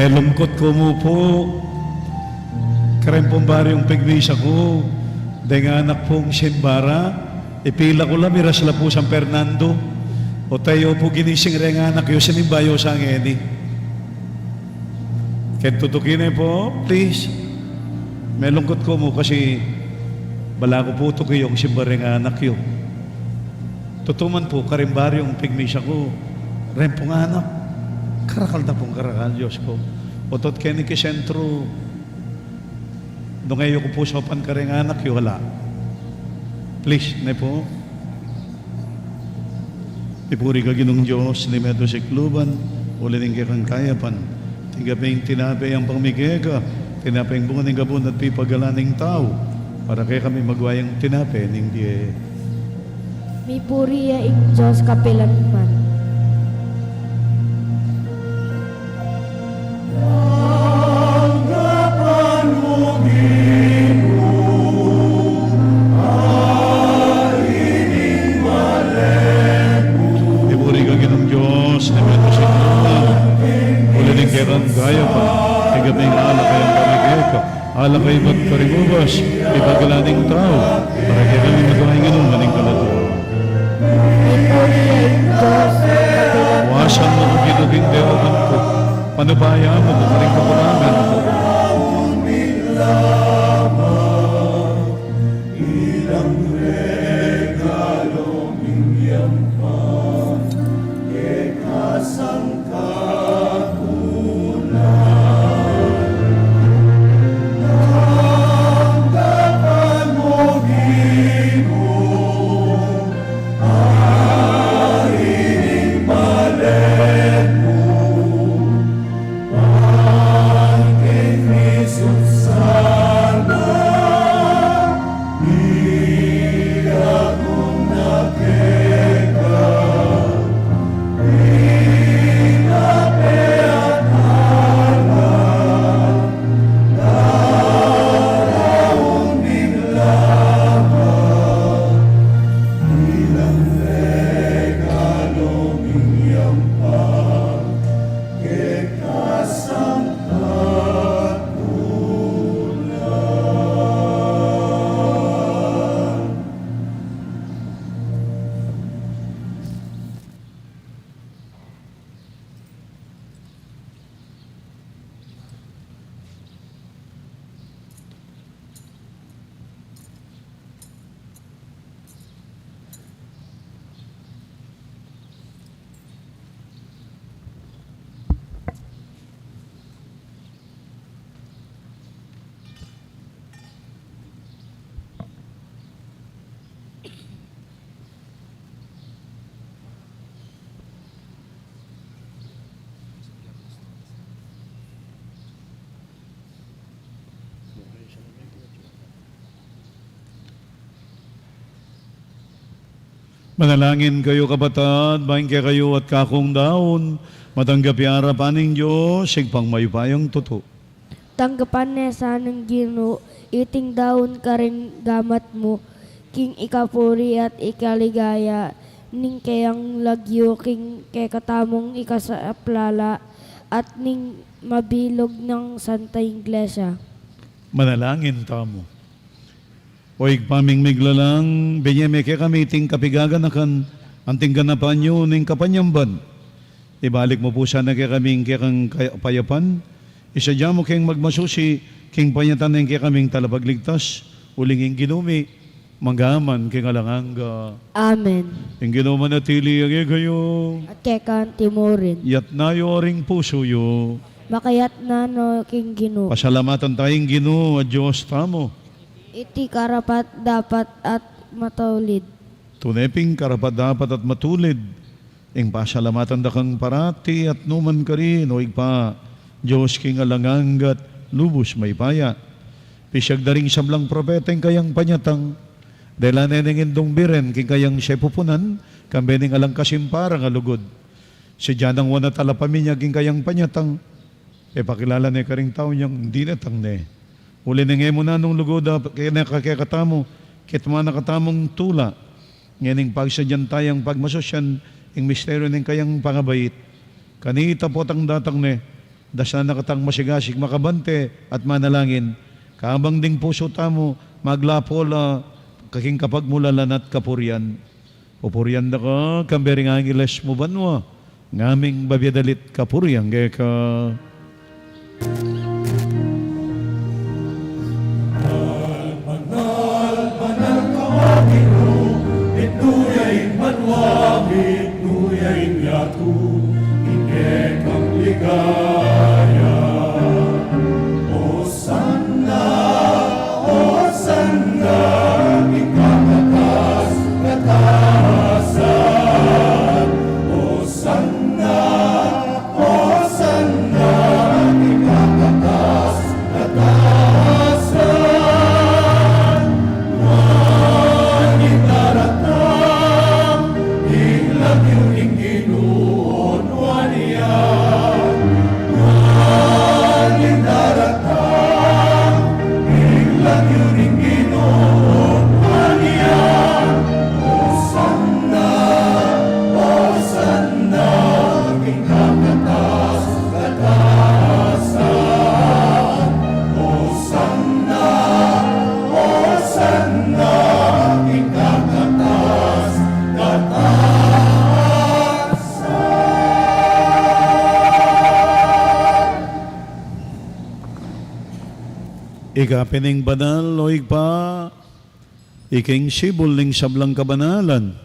Speaker 3: May lungkot ko mo po. Karem pong baryong pigmisa ko. Dahil anak pong simbara. Ipila ko lang, miras la po San Fernando. O tayo po ginising rin anak yun, sinimbayo sa ngeni. Kaya tutukin po, please. May lungkot ko mo kasi bala ko po ito kayong simbareng anak yun. Tutuman po, karimbaryong pigmisa ko. Ren pong anak. Karakal na pong karakal, Diyos ko. Otot kini kisentro. Nung ngayon ko po sa pankaring anak yun, wala. Please, na po. Ipuri ka ginong Diyos, ni Medo Sikluban, ulitin ka kang kayapan. Tingaping tinapay ang pangmigega, tinapay ang bunga ng gabon at pipagalaning tao, para kaya kami magwayang tinapay ng diye.
Speaker 1: Mi puriya ing Diyos kapilanman.
Speaker 3: Ipuri ka ginong Diyos, ni Medo Sikluban, ulitin ka kang kayapan. Tingaping ala kayang pamigega, ala kayo ba't paringubas, ipagalaning tao, para kaya kami magwayang inuman ng kalatuan.
Speaker 1: Mi puriya ing Diyos kapilanman.
Speaker 3: Wasan mo kung ginuging dewahan ko. Panubaya mo kung rin kapulangan ko. Manalangin kayo kabatad, bahin kayo at kakong daon, matanggap yung aning Diyos, sigpang mayupayang tuto.
Speaker 1: Tanggapan niya sa ng Ginoo, iting daon ka rin gamat mo, king ikapuri at ikaligaya, ning kayang lagyo, king kekatamong ikasaplala, at ning mabilog ng Santa Iglesia.
Speaker 3: Manalangin tamo. O igpaming miglalang, benyeme kaya kami ting kapigaganakan, anting ganapan nyo ning kapanyamban. Ibalik mo po sana kaya kaming kaya kang payapan, isadya mo kayang magmasusi, king panyatan ng kaya kaming talapagligtas, ulinging ginumi, manggaman kaya alanganga.
Speaker 1: Amen.
Speaker 3: Ang ginuman na tili ang kayo,
Speaker 1: At kekan timurin.
Speaker 3: yat na ring puso yo.
Speaker 1: Makayat na no king Ginoo.
Speaker 3: Pasalamatan tayong Ginoo at Diyos tamo.
Speaker 1: Iti karapat dapat at matawlid.
Speaker 3: Tuneping karapat dapat at matulid. Ing pasalamatan da kang parati at numan ka rin o igpa. Diyos king alanganggat lubos may paya. Pisyag da ring sablang propeta ing kayang panyatang. Dahil aneneng indong biren king kayang siya pupunan. Kambening alang kasimpara nga lugod. Si Janang wana talapaminya king kayang panyatang. E pakilala ni karing tao niyang hindi natang ne. Uli na ngayon mo na nung lugoda, kaya nakakatamo, kitma nakatamong tula. Ngayon pagsadyan tayang pagmasosyan, ang misteryo ng kayang pangabait. Kanita po tang datang ne, Dasal na katang masigasig makabante at manalangin. Kaabang ding puso tamo, maglapola, kaking kapagmulalan at kapuryan. Pupuryan na ka, kambering angiles mo banwa. Ngaming babyadalit kapuryan, gaya ka.
Speaker 6: Itnuyain manwamit, nuyain yatu, ingek ang ligaya. Hosanna, Hosanna, ikakatas, katasan. Hosanna, Hosanna, ikakatas, katasan. Wangit daratang, ilang yung Ginoon waniyan. Wangit daratang, ilang yung Ginoon waniyan. Hosanna, Hosanna, ikakatas, katasan. Hosanna, Hosanna, ikakatas, katasan.
Speaker 3: Ikapining banal o igpa, iking sibol ning sablang kabanalan.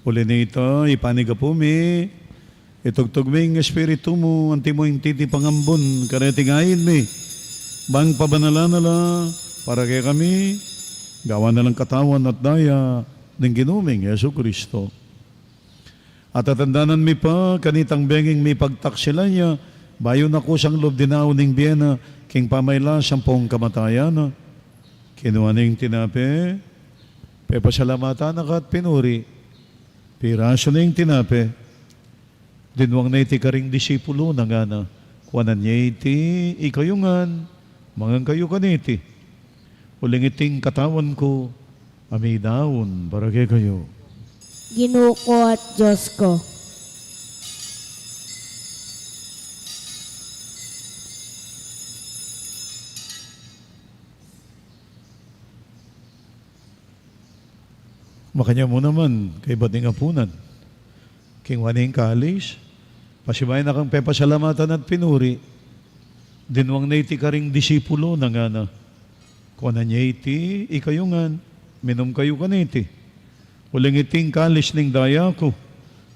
Speaker 3: Uli nito, ipanigapumi, itugtugming espiritu mo, anti mo yung titi pangambon, karetingayin mi. Bang pabanalan nala, para kay kami, gawa na lang katawan at daya ng ginuming Yesu Kristo. At atandanan mi pa, kanitang benging mi pagtaksilan niya, bayo na ko siyang lob dinao ning biyena, king pamayla sampung kamatayan. Kinuha ning tinape, pepasalamatan na kat pinuri, piraso ning tinape, dinwang na iti karing disipulo na nga na, kuwanan niya iti, ikayungan, mangang kayo kaniti, uling iting katawan ko, amidaon, baragay kayo.
Speaker 1: Ginoo ko at Diyos ko.
Speaker 3: Makanya mo naman, kay Bading Apunan, king waning kalis, pasibay na kang pepasalamatan at pinuri, dinwang na iti karing disipulo na nga na, kuwanan niya iti, ikayungan, minom kayo kaniti, uling iting kalis ning daya ko,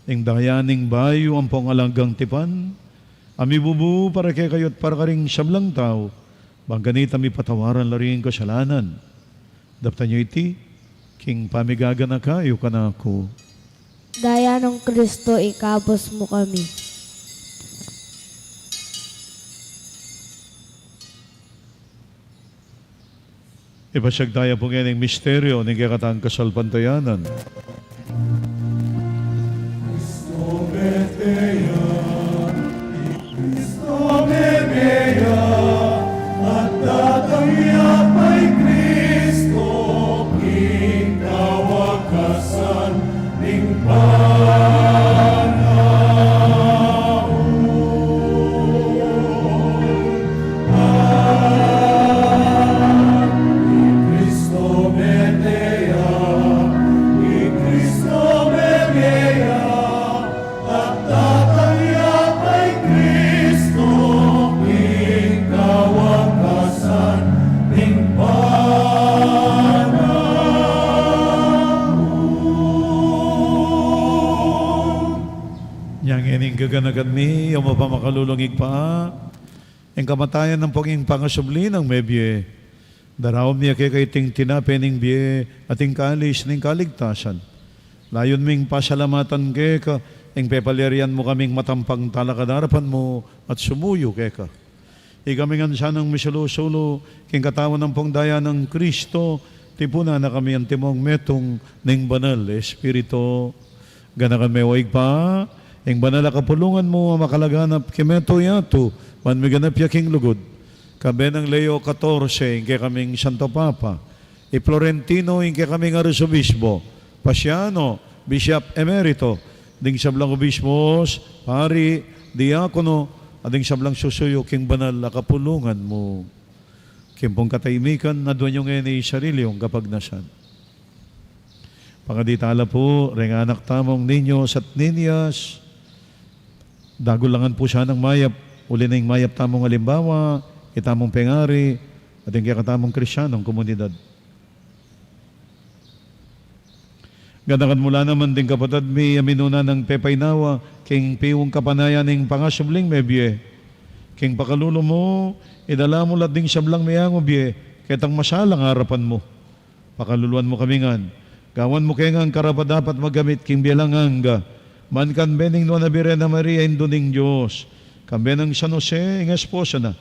Speaker 3: ning daya ning bayo ang pangalanggang tipan, ami bubu para kay kayo't para karing siyamlang tao, bang ganit ami patawaran laring kasalanan, dapta niyo iti, king pamigaga na kayo kanako.
Speaker 1: Daya ng Kristo, ikabos mo kami.
Speaker 3: Ipasyag tayo po ngayon ng misteryo ng kakatang kasalpantayanan.
Speaker 6: Cristo Medea, at tatangya pa'y Cristo, king kawakasan ning Cristo Medea, Cristo Medea, at tatangya pa'y Cristo, king kawakasan ning
Speaker 3: Yang ining gaganagan mi, yung mapamakalulungig pa, ang kamatayan ng paging pangasubli ng mebye, darawam niya kay ting tinape ning biye ating kalis ning kaligtasan. Layon ming pasalamatan kay ka, ang pepalerian mo kaming matampang talakadarapan mo at sumuyo kay ka. Ikamingan siya ng misulo-sulo, king katawan ng pongdaya ng Kristo, tipuna na kami ang timong metong ning banal, Espiritu, ganakan may waig pa, ang banal na kapulungan mo makalaganap kimeto yato, man may ganap yaking lugod. Kabe ng Leo 14, kay kaming Santo Papa, Florentino, kay kaming Arsobispo, Pasiano, Bishop Emerito, ding sablang obispos, pari, diakono, ading sablang susuyo king banal akapulungan mo. Kimpong katahimikan na doon yung ni sarili yung kapagnasan. Pakaditala po, ring anak tamong ninyo at ninyas, dagulangan po siya ng mayap, uli na yung mayap tamong halimbawa, itamong pengari, at yung kakatamong Krisyanong komunidad. Ganakan mula naman din kapatid may aminuna ng pepaynawa, king piwong kapanayan ng pangasubling mebye, king pakalulo mo, idala mo lading sablang mayang obye, ketang masalang harapan mo, pakaluluan mo kami ngan, gawan mo kaya ngang karapadapat magamit king bialanganga, man kan bening no nabire na Maria induning Diyos, kambe ng San Jose, ng esposa na,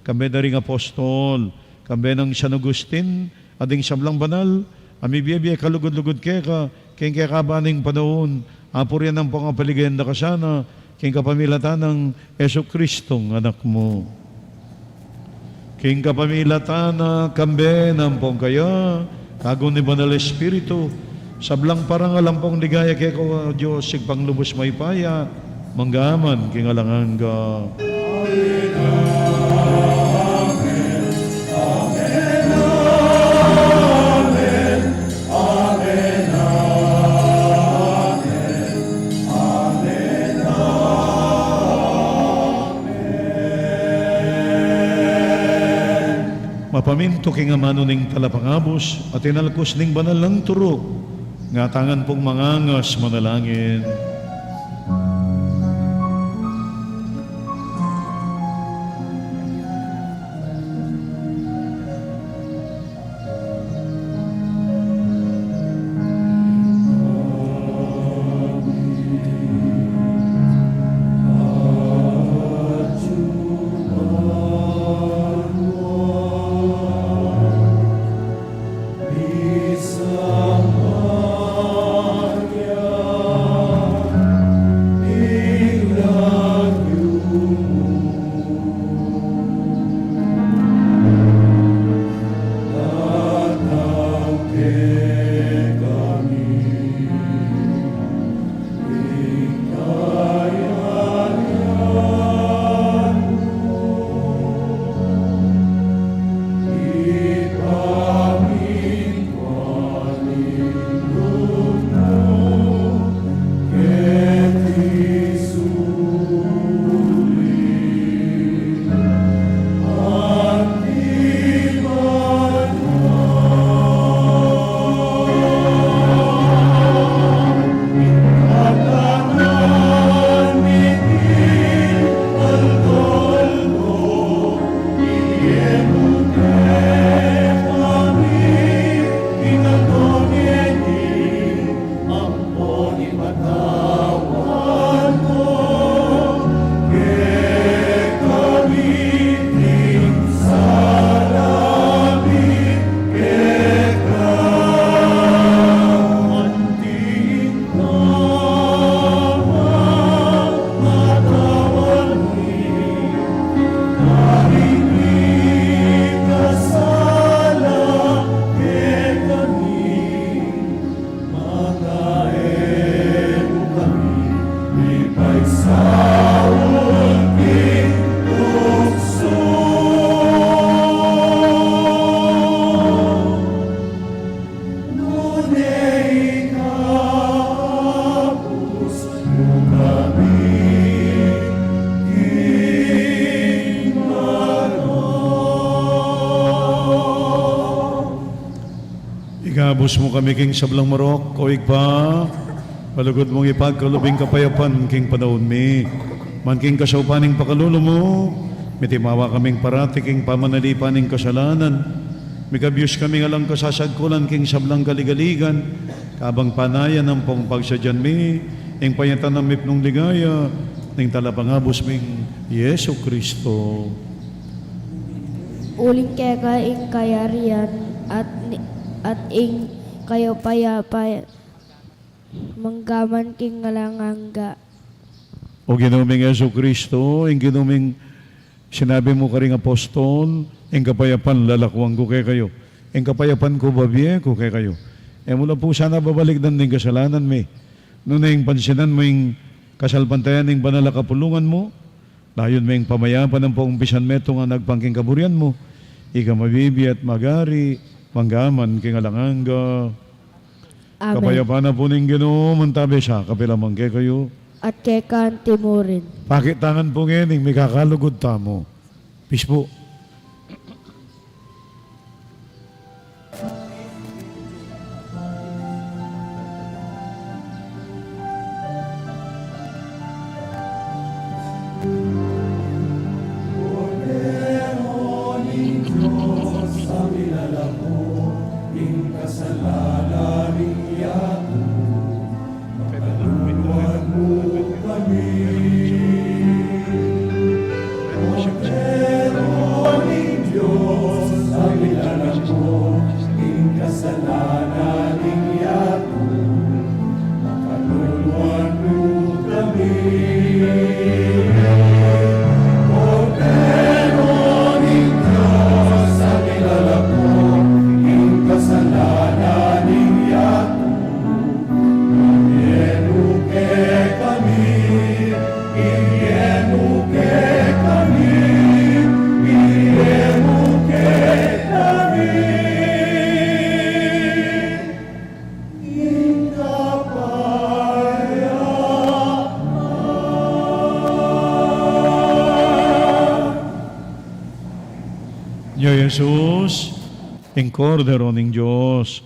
Speaker 3: kambe na ring apostol, kambe ng San Agustin, ading sablang banal, ami biyebye kalugod-lugod keka, king kakabaning panahon, apor yan ang pangapaligenda ka sana, king kapamilatan ng Yesu Kristong anak mo. King kapamilatan na kambe ng pong kaya, kago ni Banal Espiritu, sablang parang alampong ligaya kaya ko, Diyos, sigpang lubos may paya, manggaman, king alanganga. Mapaminto king amano ning talapangabos at inalkos ning banal ng turo, nga tangan pong mangangas manalangin. Ikabos mo kami king sablang marok, oig pa, palugod mong ipagkalubing kapayapan king panahon mi, man king kasaupaning pakalulo mo, mitimawa kaming parati king pamanalipaning kasalanan, mikabyos kami ngalang kasasagkulan king sablang kaligaligan, kabang panayan ng pong pagsadyan mi, ing payatan ng mipnong ligaya, ning talapangabos ming Yesu Kristo.
Speaker 1: Uling keka ing kayarian at ing kayo payapa manggaman king ngalanganga.
Speaker 3: O ginuming Yesu Kristo, ing ginuming sinabi mo karing apostol, ing kapayapan lalakwang ko kay kayo. Ing kapayapan ko babiye ko kay kayo. E mula po sana babalik din kasalanan mi. Noon ing pansinan mo ing kasalpantayan ing banal kapulungan mo, Layon may pamayapan ng paumpisan meto nga nagpangking kaburian mo. Ika mabibi at magari, manggaman king alanganga.
Speaker 1: Amen.
Speaker 3: Kapayapaan na po ning Ginoo, mantabi siya, kapilamang kayo.
Speaker 1: At kay Kantimurin.
Speaker 3: Pakitangan po ngayon, may kakalugod tamo. Peace po. Nyo Jesus, ing Kordero ning Diyos,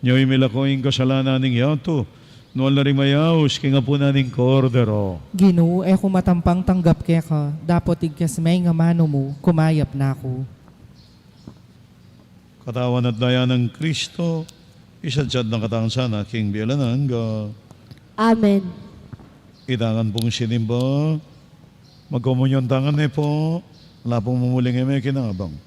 Speaker 3: nyo'y milako ing kasalanan ning yato, noon na rin mayaws, king apo na ning Kordero.
Speaker 2: Ginoo, kung matampang tanggap kaya ka, dapat igkas may nga mano mo, kumayap na ako.
Speaker 3: Katawan at daya ng Kristo, isadyad ng katangsan na king bialanan ga.
Speaker 1: Amen.
Speaker 3: Itangan pong sinimba, magkomunyon tangan po, wala pong mumuling may kinabang.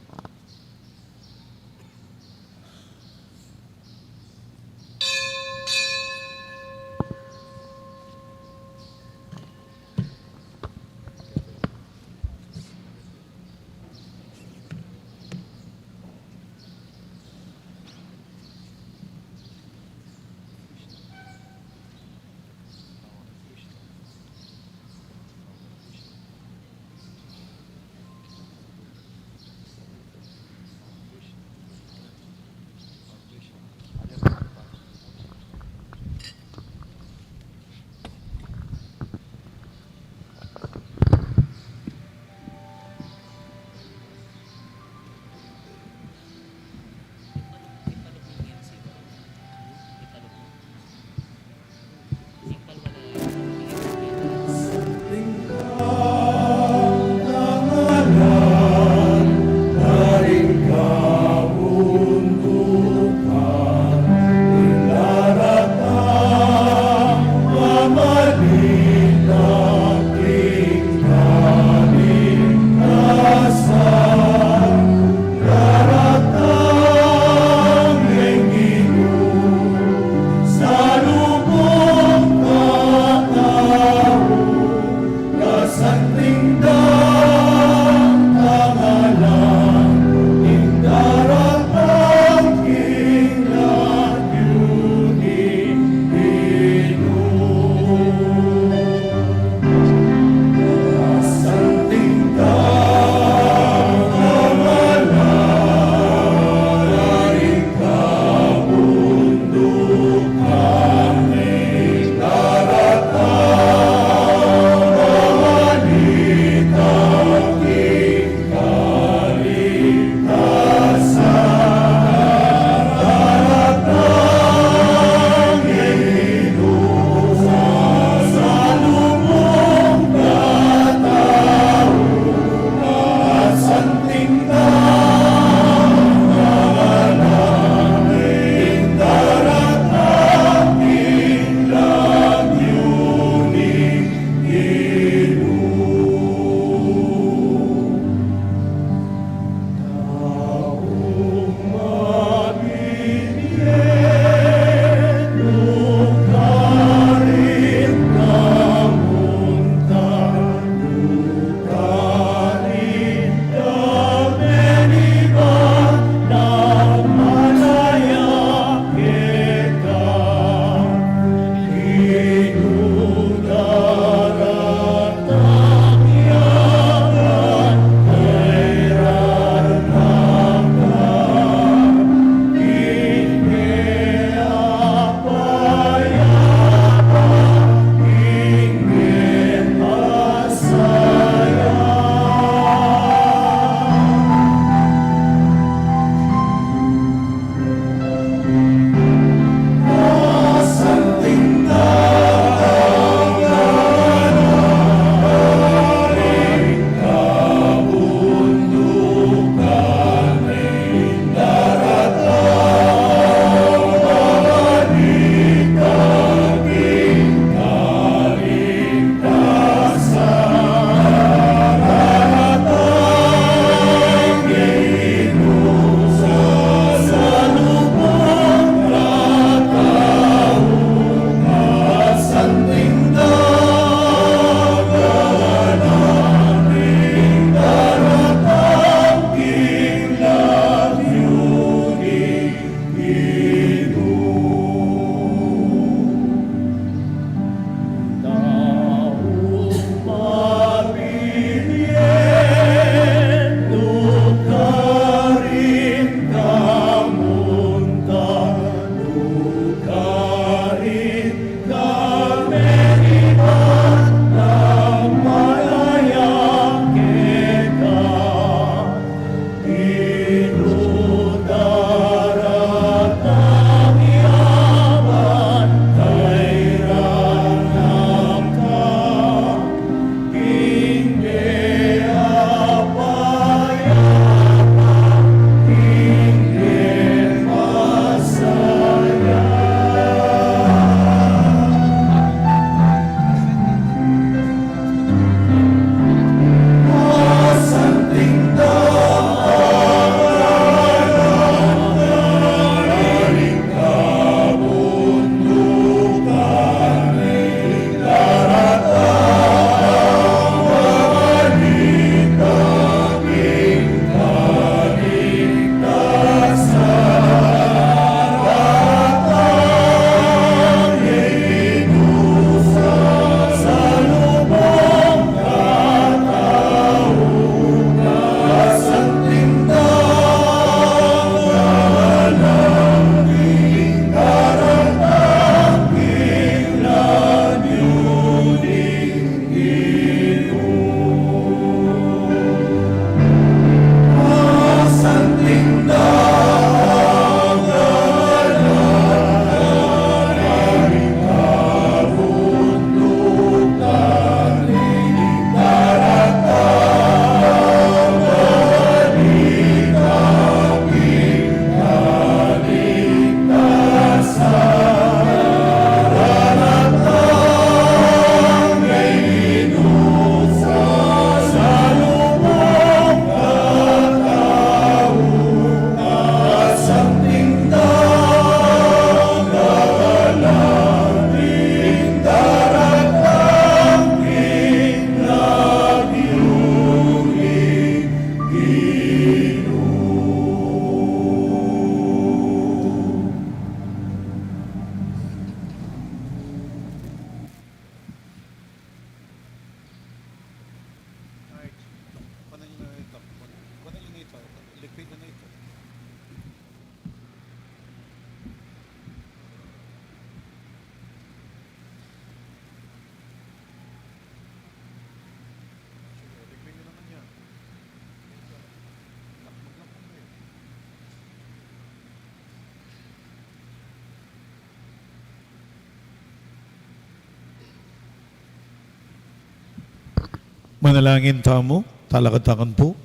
Speaker 3: Manalangin tamo, talakatakan po.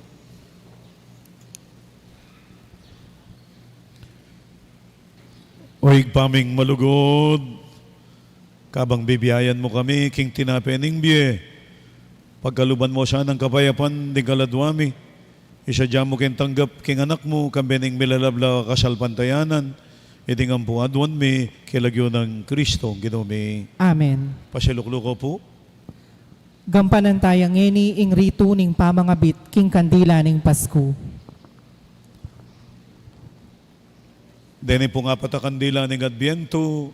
Speaker 3: Oig paming malugod, kabang bibiyayan mo kami, king tinapening biye, pagkaluban mo siya ng kapayapan, di kaladwami, isadya mo kin tanggap king anak mo, kambening milalabla kasalpantayanan, iding ang puadwan mi, kilagyo ng Kristo, ginumi,
Speaker 2: Amen.
Speaker 3: pasilukluko po.
Speaker 2: Gampanan tayang ngeni ing rito ning pamangabit king kandila ning Pasko.
Speaker 3: Deni po nga patakandila ning Adbiento,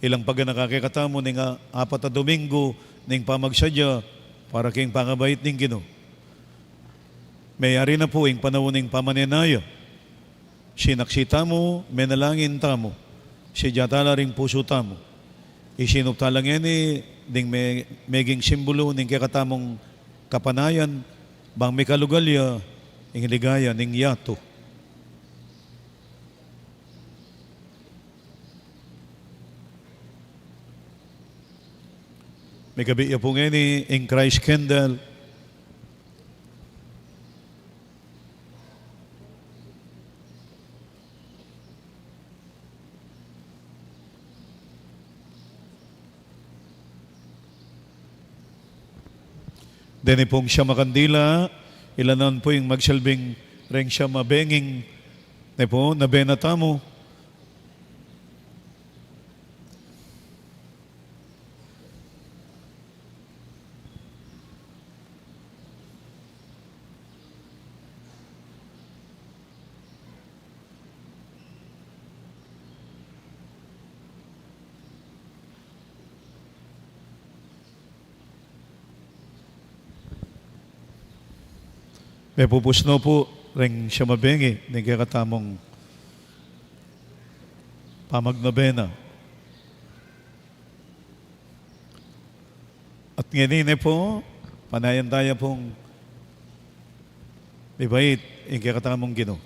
Speaker 3: ilang pag nakakikatamo ning apat na Domingo ning pamagsadya para king pangabait ning Ginoo. Mayari na po ing panahon ning pamaninaya. Sinaksita mo, menalangin tamo. Sidyatala ring puso tamo. Isinuptalang yan ding meging simbolo ning kakatamong kapanayan, bang may kalugalya, ing ligaya ning yato. May gabi po ngayon in Christ Candle. Deni pong siya makandila, ilanan po yung magsilbing ring siya mabenging ne po, nabenata mo. May pupusno po ring siya mabengi ng kakatamong pamagnobena. At ngayon po, panayan tayo pong ibait ng kakatamong Ginoo.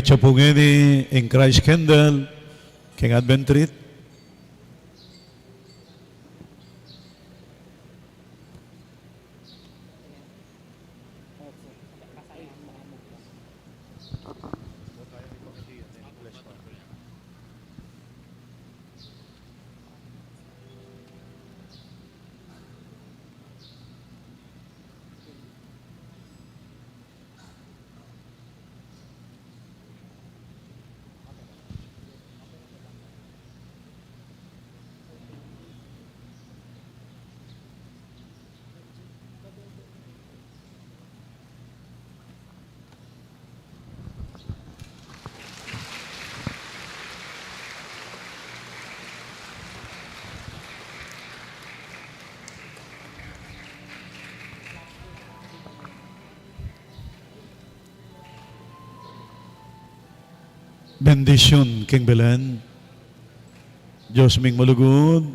Speaker 3: bitsa po ngayon in Christ Candle, King Advent Treat. Bendisyon, King Belen. Diyos ming malugod.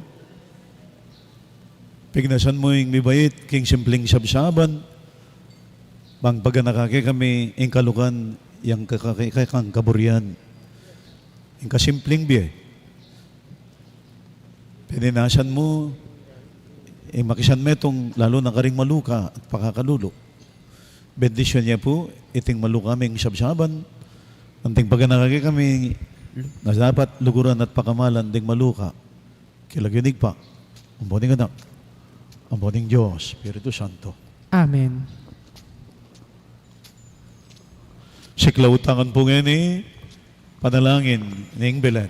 Speaker 3: Pignasan mo yung mibait, King Simpleng Sabsaban. Bang paganakake kami, yung kalukan, yung kakang kaburian. Yung kasimpleng biye. Pininasan mo, yung makisan metong, lalo na karing maluka at pakakalulo. Bendisyon niya po, iting maluka ming sabsaban. Anting paganakake kami, na dapat luguran at pakamalan ding maluka. Kilaginig pa. Ang boning anak. Ang boning Diyos, Espiritu Santo.
Speaker 2: Amen.
Speaker 3: Siklautangan po ngayon panalangin ng Belen.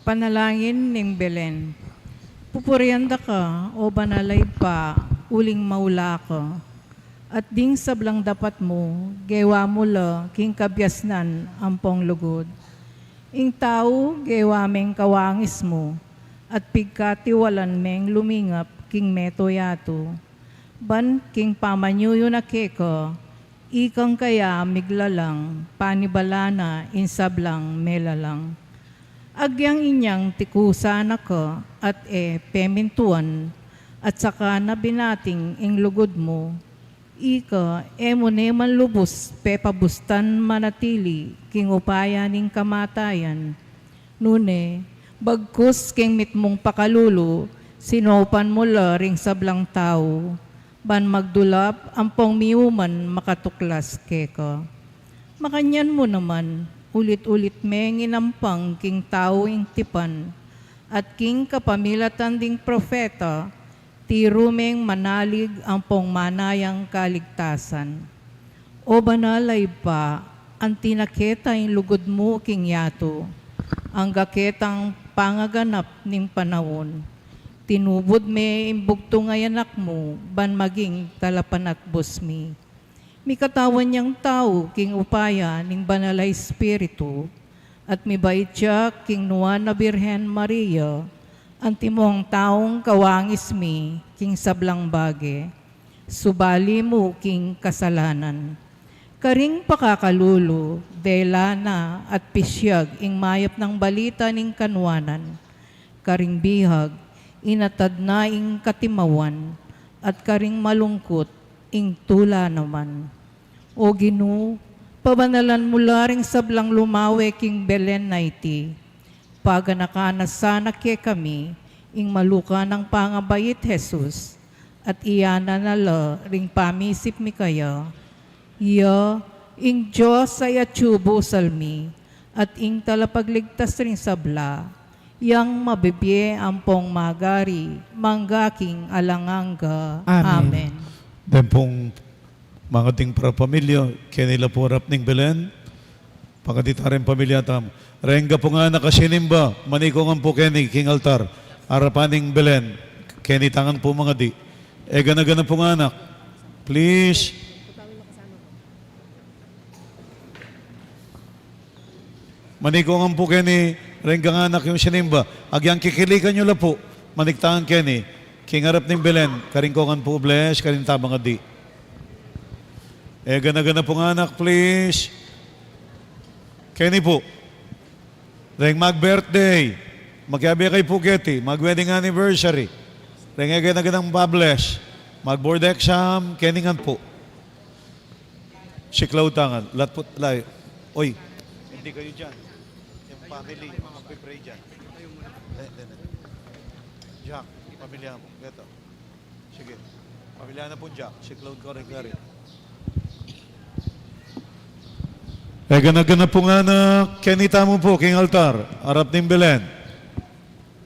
Speaker 8: Panalangin ng Belen. Pupurianda ka, o banalay pa, uling maula ka. At ding sablang dapat mo, gewa mo la, king kabyasnan, ampong lugod. Ing tao, gewa meng kawangis mo, at pigkatiwalan meng lumingap, king meto yato. Ban, king pamanyuyo na keko, ikang kaya miglalang, panibalana, insablang melalang. Agyang inyang tikusa na ka, at pemintuan, at saka na binating ing lugod mo, ika, emo neman lubos, pepabustan manatili, king upaya ning kamatayan. Nune, bagkus king mitmong pakalulo, sinopan mo la ring sablang tao, ban magdulap, ampong miuman makatuklas keka. Makanyan mo naman, ulit-ulit meng inampang king tao ing tipan, at king kapamilatan ding profeta, tirumeng manalig ang pong manayang kaligtasan. O banalay pa, ang tinaketa yung lugod mo king yato, ang gaketang pangaganap ning panahon. Tinubod me imbugto ngay anak mo, ban maging talapan at busmi. Mi katawan niyang tao king upaya ning banalay espiritu, at mi bait siya king nuwan na Birhen Maria, ang timong taong kawangis mi, king sablang bage, subali mo king kasalanan. Karing pakakalulo, delana at pisyag ing mayap ng balita ning kanwanan. Karing bihag, inatad na ing katimawan, at karing malungkot ing tula naman. O Ginu, pabanalan mula ring sablang lumawe king Belen naiti, paganakanas sana ke kami, ing maluka ng pangabayit Jesus, at iyana nala ring pamisip mi kaya, iya, ing Diyos ay atsubo salmi, at ing talapagligtas ring sabla, yang mabibye ampong magari, manggaking alanganga.
Speaker 2: Amen.
Speaker 8: Amen.
Speaker 3: Den pong mga ting para pamilya, kanila po rap ning Belen, pagkatitaren pamilya tam. Renga po nga nakasinimba, manikong po keni, king altar, arapaning Belen, keni tangan po mga di. E gana-gana po nga anak, please. Manikong po keni, renga nga anak yung sinimba, agyang kikilikan nyo la po, maniktangan keni, king harap ning Belen, karingkongan po bless, karinta mga di. E gana-gana po nga anak, please. Keni po. Reng mag-birthday, magyabi kay Pugeti, mag-wedding anniversary, reng agad-agad ang pabless, mag-board exam, keningan po. Si Cloud Tangan. Lahat po, lahat. Oy, hindi kayo dyan. Yung family, magpipray dyan. Jack, pamilya mo. Ito. Sige. Pamilya na po Jack. Si Cloud Correclari. Ganag-ganag po nga na Kenny Tamo po, King Altar, Arap ng Belen.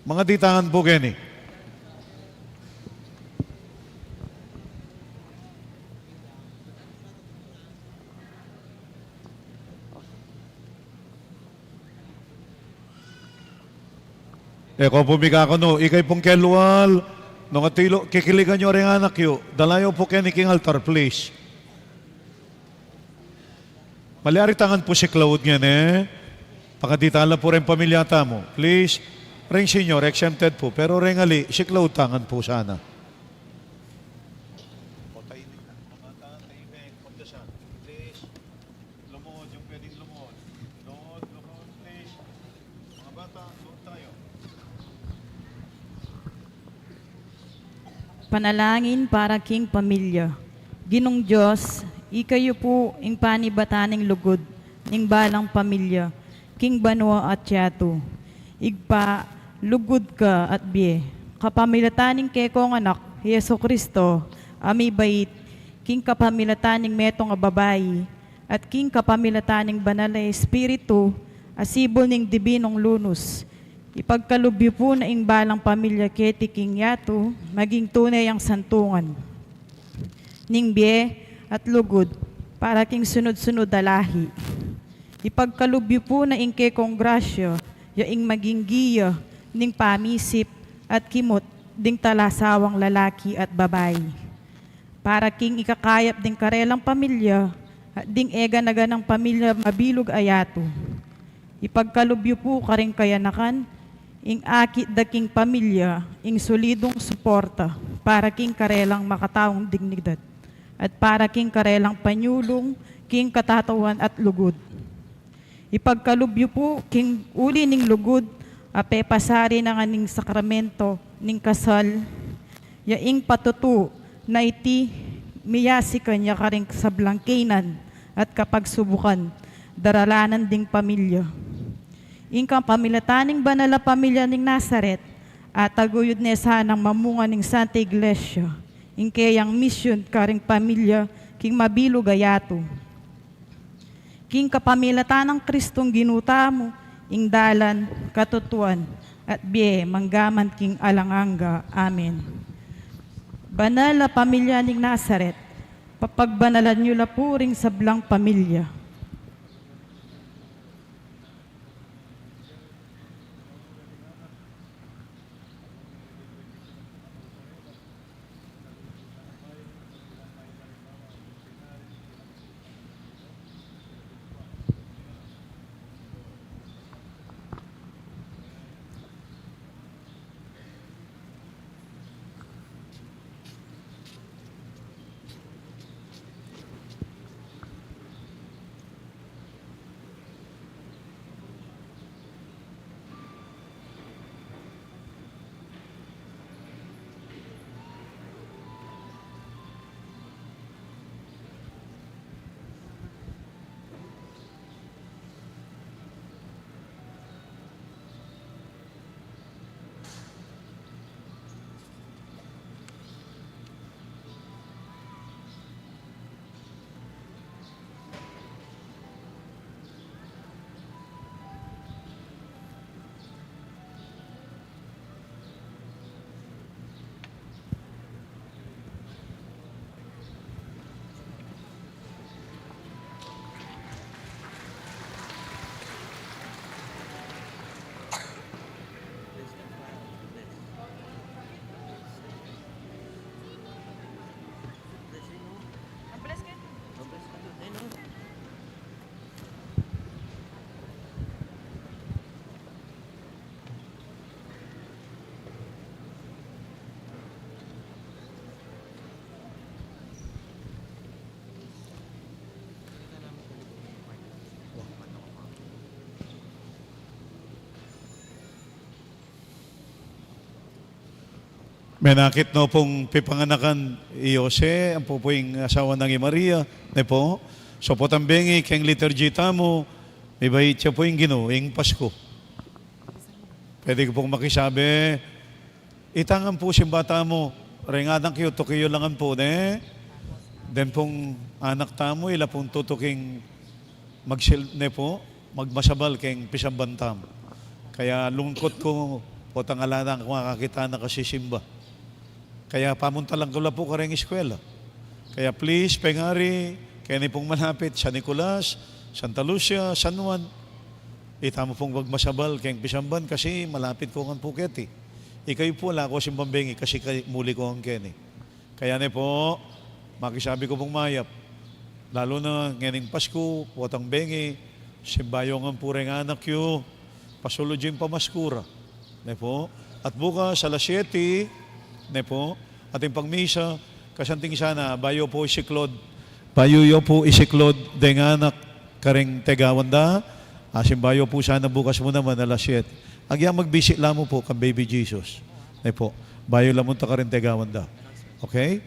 Speaker 3: Mga ditangan po, Kenny. Eko po mikakano, ikay pong kelual, nung atilo, kikiligan nyo rin anak yo, dalayo po Kenny King Altar, please. Maliari tangan po si Cloud ngayon Pakaditala po rin pamilyata mo. Please, ring senior, exempted po. Pero ring ali, si Cloud tangan po sana. Please, lumuhod yung pwedeng lumuhod. Lumuhod, please. Mga bata, lumuhod tayo.
Speaker 9: Panalangin para king pamilya. Ginong Diyos, ikayo po ing panibataning lugod, ning balang pamilya, king banwa at tiyato. Igpa, lugod ka at biye. Kapamilataning kekong anak, Yeso Kristo, ami bait, king kapamilataning metong babayi, at king kapamilataning banal na espiritu, asibol ning dibinong lunos. Ipagkalubyo po na ing balang pamilya keti king yato, maging tunay ang santungan. Ning biye, at lugod, para king sunod-sunod dalahi. Ipagkalubyo po na ingke kongrasyo, yaing maging giya, ning pamisip, at kimot, ding talasawang lalaki at babae. Para king ikakayap ding karelang pamilya, at ding ega-naga ng pamilya mabilog ayato. Ipagkalubyo po karing kayanakan, ing akit daking pamilya, ing solidong suporta, para king karelang makataong dignidad. At para king karelang panyulong, king katatawan at lugod. Ipagkalubyo po, king uli ning lugod, ape pasari ng aning sakramento, ning kasal, yaing patutu, na iti miyasi kanya karing sablangkinan, at kapag subukan, daralanan ding pamilya. Ingkang pamilataning banala pamilya ning Nazaret, at taguyod ne sanang mamunga ning Santa Iglesia, ingkayang mission karing pamilya, king mabilog ayato. King kapamilatan ng Kristong ginuta mo, ing dalan, katutuan, at biye, manggaman king alanganga. Amen. Banal na pamilya ning Nazaret, papagbanalan nyo la puring sablang pamilya.
Speaker 3: May nakit no pong pipanganakan Jose, ang po po yung asawa ng Maria, ne po. So potambengi, keng liturgy tamo, may bahit siya po yung Ginoo, yung Pasko. Pwede ko pong makisabi, itangan po si bata mo, rengadang kayo, tukiyo langan po, ne? Then pong anak tamo, ila pong tutuking ne po, magmasabal keng pisambantam. Kaya lungkot ko, po tangalanang kung makakita na kasi simba. Kaya pamunta lang ko lang po kareng eskwela. Kaya please, pengari, kaya ni pong malapit, San Nicolas, Santa Lucia, San Juan, itamo pong magmasabal keng pisamban kasi malapit ko ang Phuket eh. Ikaw po wala ko simbambengi kasi muli ko ang ken eh. Kaya ne po, makisabi ko pong mayap, lalo na nganing Pasko, potang bengi, simbayong ang pureng anak yu, pasulo dyan pamaskura. Ne po, at bukas alas 7, ne po, ating pangmisa, kasanting sana, bayo po isiklod, bayo po isiklod, deng anak, kareng tegawanda, simbayo po sana bukas mo naman alas 7. Agya mag-visit lamo po kang Baby Jesus. Ne po, bayo lamon ta kareng tegawanda. Okay?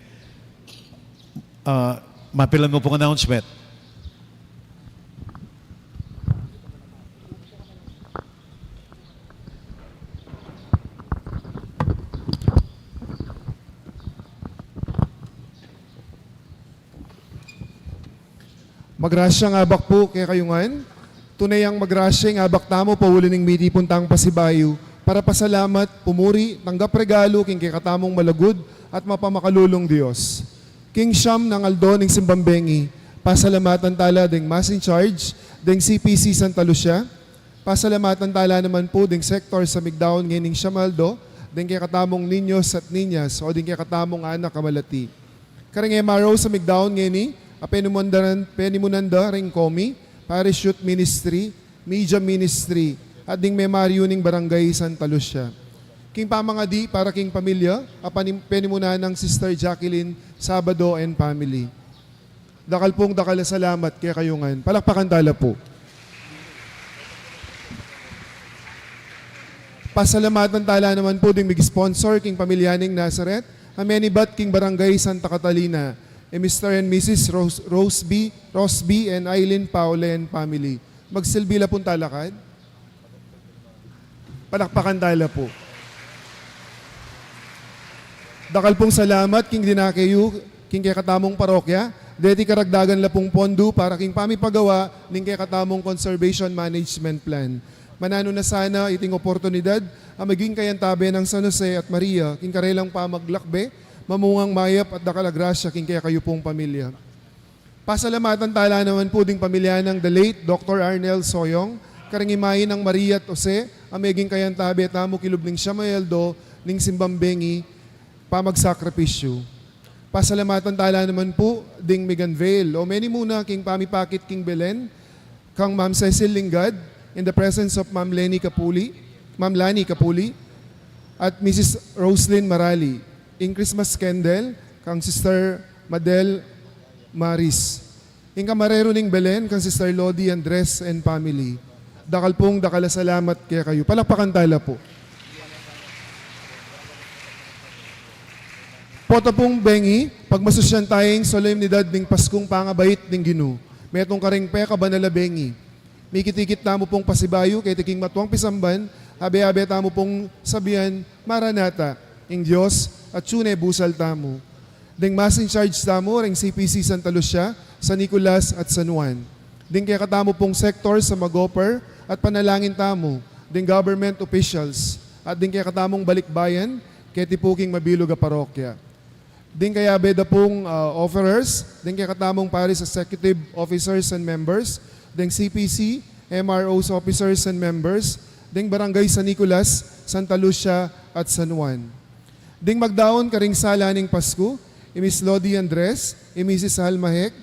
Speaker 3: Mapilan mo pong announcement.
Speaker 10: Magrasya nga bak po kaya kayungan. Tunay ang magrasya nga bak tamo paulo ning miti puntang pasibayo para pasalamat, pumuri, tanggap regalo king kay katamong malagud at mapamakalulong Dios. King Siyam ng Aldo ning Simbambengi, pasalamatan tala ding Mass in Charge, ding CPC Santa Lucia, pasalamatan tala naman po ding sector sa Migdaon ngayon Syamaldo, ding kay katamong ninyos at ninyas o ding kay katamong anak kamalati. Karing MRO sa Migdaon ngayon penimunanda ring komi, Parish Youth Ministry, Media Ministry, at ding memaryo ning Barangay Santa Lucia. King pamangadi para king pamilya, penimunan ng Sister Jacqueline Sabado and family. Dakal pong dakal na salamat kay kayungan. Palakpakan tala po. Pasalamatan tala naman po ding mig-sponsor king pamilyaning Nazareth, amenibat king Barangay Santa Catalina, Mr. and Mrs. Rosby and Eileen Paule and family. Magsilbila pong talakad. Palakpakan tala po. Dakal pong salamat king dinakayu, king kay katamong parokya, deti karagdagan la pong pondo para king pamipagawa ning kay katamong conservation management plan. Manano na sana iting oportunidad ang maging kayantabe ng San Jose at Maria, king karelang pamaglakbe, mamungang mayap at dakalagrasya king kaya kayo pong pamilya. Pasalamatan tala naman po ding pamilya ng the late Dr. Arnel Soyong, karangimayin ng Maria at Jose, ang meging kayantabe at amo kilub ning Siamayeldo, ning Simbambengi, pamagsakripisyo. Pasalamatan tala naman po ding Megan Vale, o many muna king pamipakit king Belen, kang Ma'am Cecil Lingad, in the presence of Ma'am Lani Capuli, at Mrs. Roslyn Marali. In Christmas Candle, kang Sister Madel Maris. In Camarero ning Belen, kang Sister Lodi Andres and family. Dakal pong dakala salamat kaya kayo. Palakpakan tala po. Poto pong bengi, pagmasusyan tayong solemnidad ning Paskong pangabait ning Ginoo. Metong karing peka banala bengi. May kitikit tamo pong pasibayo kay tiking matuang pisamban, abe-abe tamo pong sabihan, Maranata, ing Diyos, at sune busal tamo. Ding Mass in Charge tamo, ring CPC Santa Lucia, San Nicolas at San Juan. Ding kaya katamo pong sektor sa Magoper at panalangin tamo, ding government officials, at ding kaya katamong balikbayan, kaya tipuking mabilog a parokya. Ding kaya beda pong offerers, ding kaya katamong Parish Executive Officers and Members, ding CPC, MROs Officers and Members, ding Barangay San Nicolas, Santa Lucia at San Juan. Ding magdaon karing sala ning Pasko, Miss Lodi Andres, Mrs. Halmahek,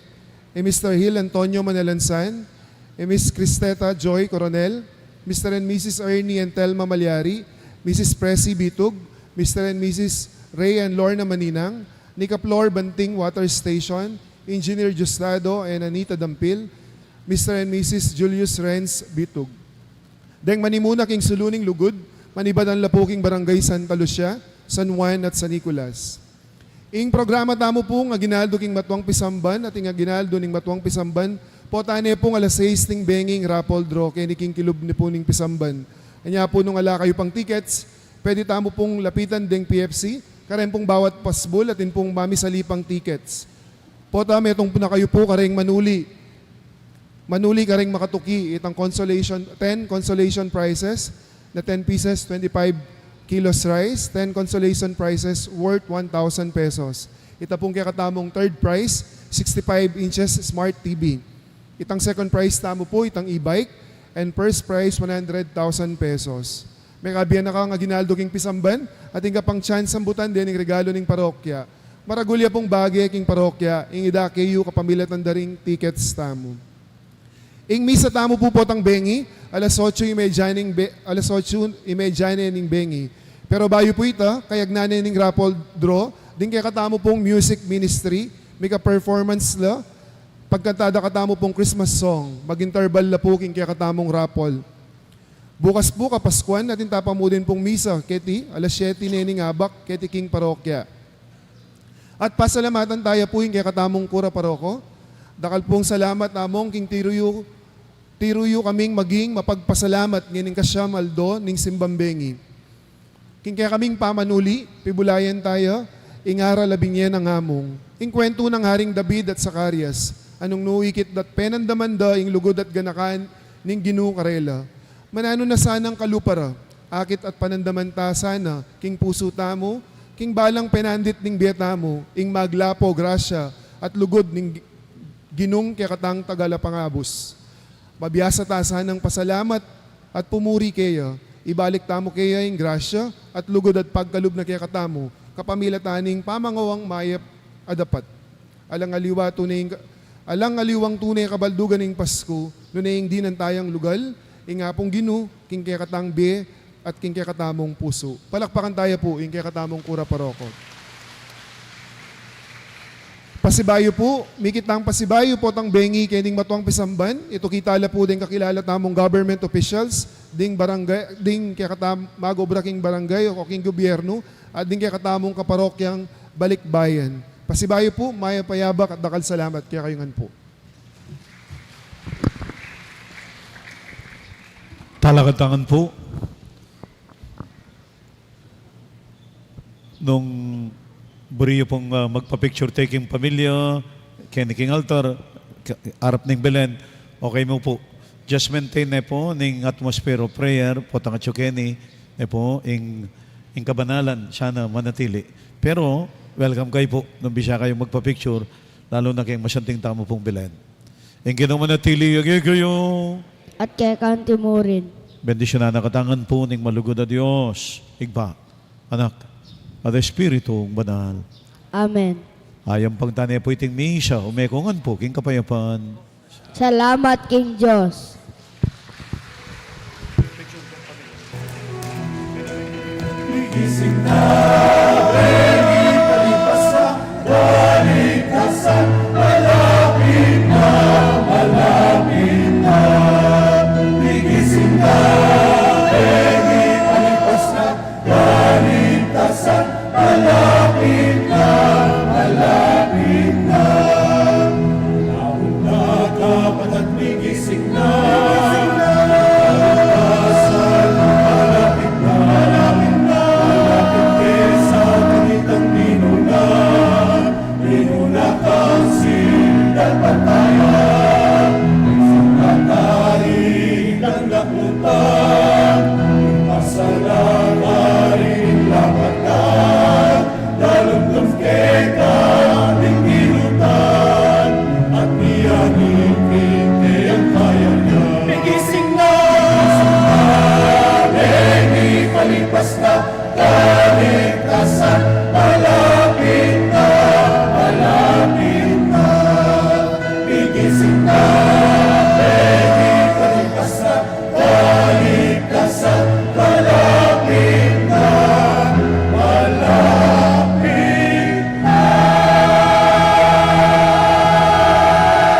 Speaker 10: Mr. Hill Antonio Manalansan, Miss Cristeta Joy Coronel, Mr. and Mrs. Ernie and Telma Malyari, Mrs. Presi Bitug, Mr. and Mrs. Ray and Lorna Maninang, Nika Flor Banting Water Station, Engineer Justado and Anita Dampil, Mr. and Mrs. Julius Renz Bitug. Deng manimuna king suluning lugod, manibadan lapuking Barangay Santa Lucia, San Juan at San Nicolas. Ing programa tamo po nga ginaldo king Matuang Pisamban at nga ginaldo ning Matuang Pisamban po tane pong alas 6 ning benging raffle draw kay ni king kilub ni po ning Pisamban. Kanya po nung ala kayo pang tickets, pwede tamo pong lapitan ding PFC, karen pong bawat pasbol atin pong mami salipang tickets. Po tamo itong na kayo po kareng manuli. Manuli kareng makatuki itang consolation 10 consolation prizes na 10 pieces 25 kilos rice, 10 consolation prizes worth 1,000 pesos. Ita pong kakatamong third prize, 65 inches smart TV. Itang second prize tamo po, itang e-bike, and first prize, 100,000 pesos. May kabiyan na ka nga ginaldo king Pisamban, at nga pang chance sambutan din ng regalo ning parokya. Maragulya pong bagay king parokya, ing ida kayo kapamilatan daring tickets tamo. Ing misa tamo po potang bengi, alas 8:30 ning bengi. Pero bayo po ita, kayag nanay ning raffle draw, din kaya katamo pong music ministry, may ka-performance la, pagkantada katamo pong Christmas song, mag-interval la po king kaya katamong raffle. Bukas po kapaskuan, natin tapamo din pong misa, keti, alas 7 ning abak, keti king parokya. At pasalamatan tayo po yung kaya katamong kura paroko, dakal pong salamat namong king tiruyo kaming maging mapagpasalamat ngayon kasyam aldo ning simbambengi. King kaya kaming pamanuli, pibulayan tayo, ingara labing yan ang among. Ing kwento ng Haring David at Zacarias, anong nuikit dat penandamanda ing lugod at ganakan ning Ginoo karela. Manano na sanang kalupara, akit at panandamanta sana, king puso tamo, king balang penandit ning bietamo, ing maglapo grasya at lugod ning Ginung kaya katang tagalapangabos. Mabiyasa tasan ng pasalamat at pumuri kaya, ibalik tamo kaya yung grasya at lugod at pagkalub na kaya katamo, kapamilataning pamangawang mayap adapat. Alang aliwang tunay kabaldugan ng Pasko, nunaing di ng tayang lugal, ingapong Ginu, king kaya katang be, at king kaya katamong puso. Palakpakan tayo po, king kaya katamong kura paroko. Pasibayo po, mikitang pasibayo po tang bengi kay ding Matuang Pisamban. Ito kitala po din kakilala tamong government officials, ding barangay, ding kaya katam magobra king barangay o king gobyerno, at ding kaya katamong kaparokyang balikbayan. Pasibayo po, maya payabak at dakal salamat kaya kayungan po.
Speaker 3: Talakatangan po. Nung buriyo pong magpa-picture taking pamilya, Kenny King Altar, Arap ning Belen, okay mo po. Just maintain na po ning atmosphere of prayer, po tanga Kenny, na po, ing kabanalan, sana manatili. Pero, welcome kayo po, nung bisya kayo magpa-picture, lalo na kayong masyading tamo pong Belen. Ing ginong manatili, kayo.
Speaker 1: At kay kanti mo rin.
Speaker 3: Bendisyon na nakatangan po ning malugod na Diyos. Igba, anak, at Espiritu banal.
Speaker 1: Amen.
Speaker 3: Ayang pagtani po iting misa, umekongan po, king kapayapan.
Speaker 1: Salamat King Diyos.
Speaker 6: Gising na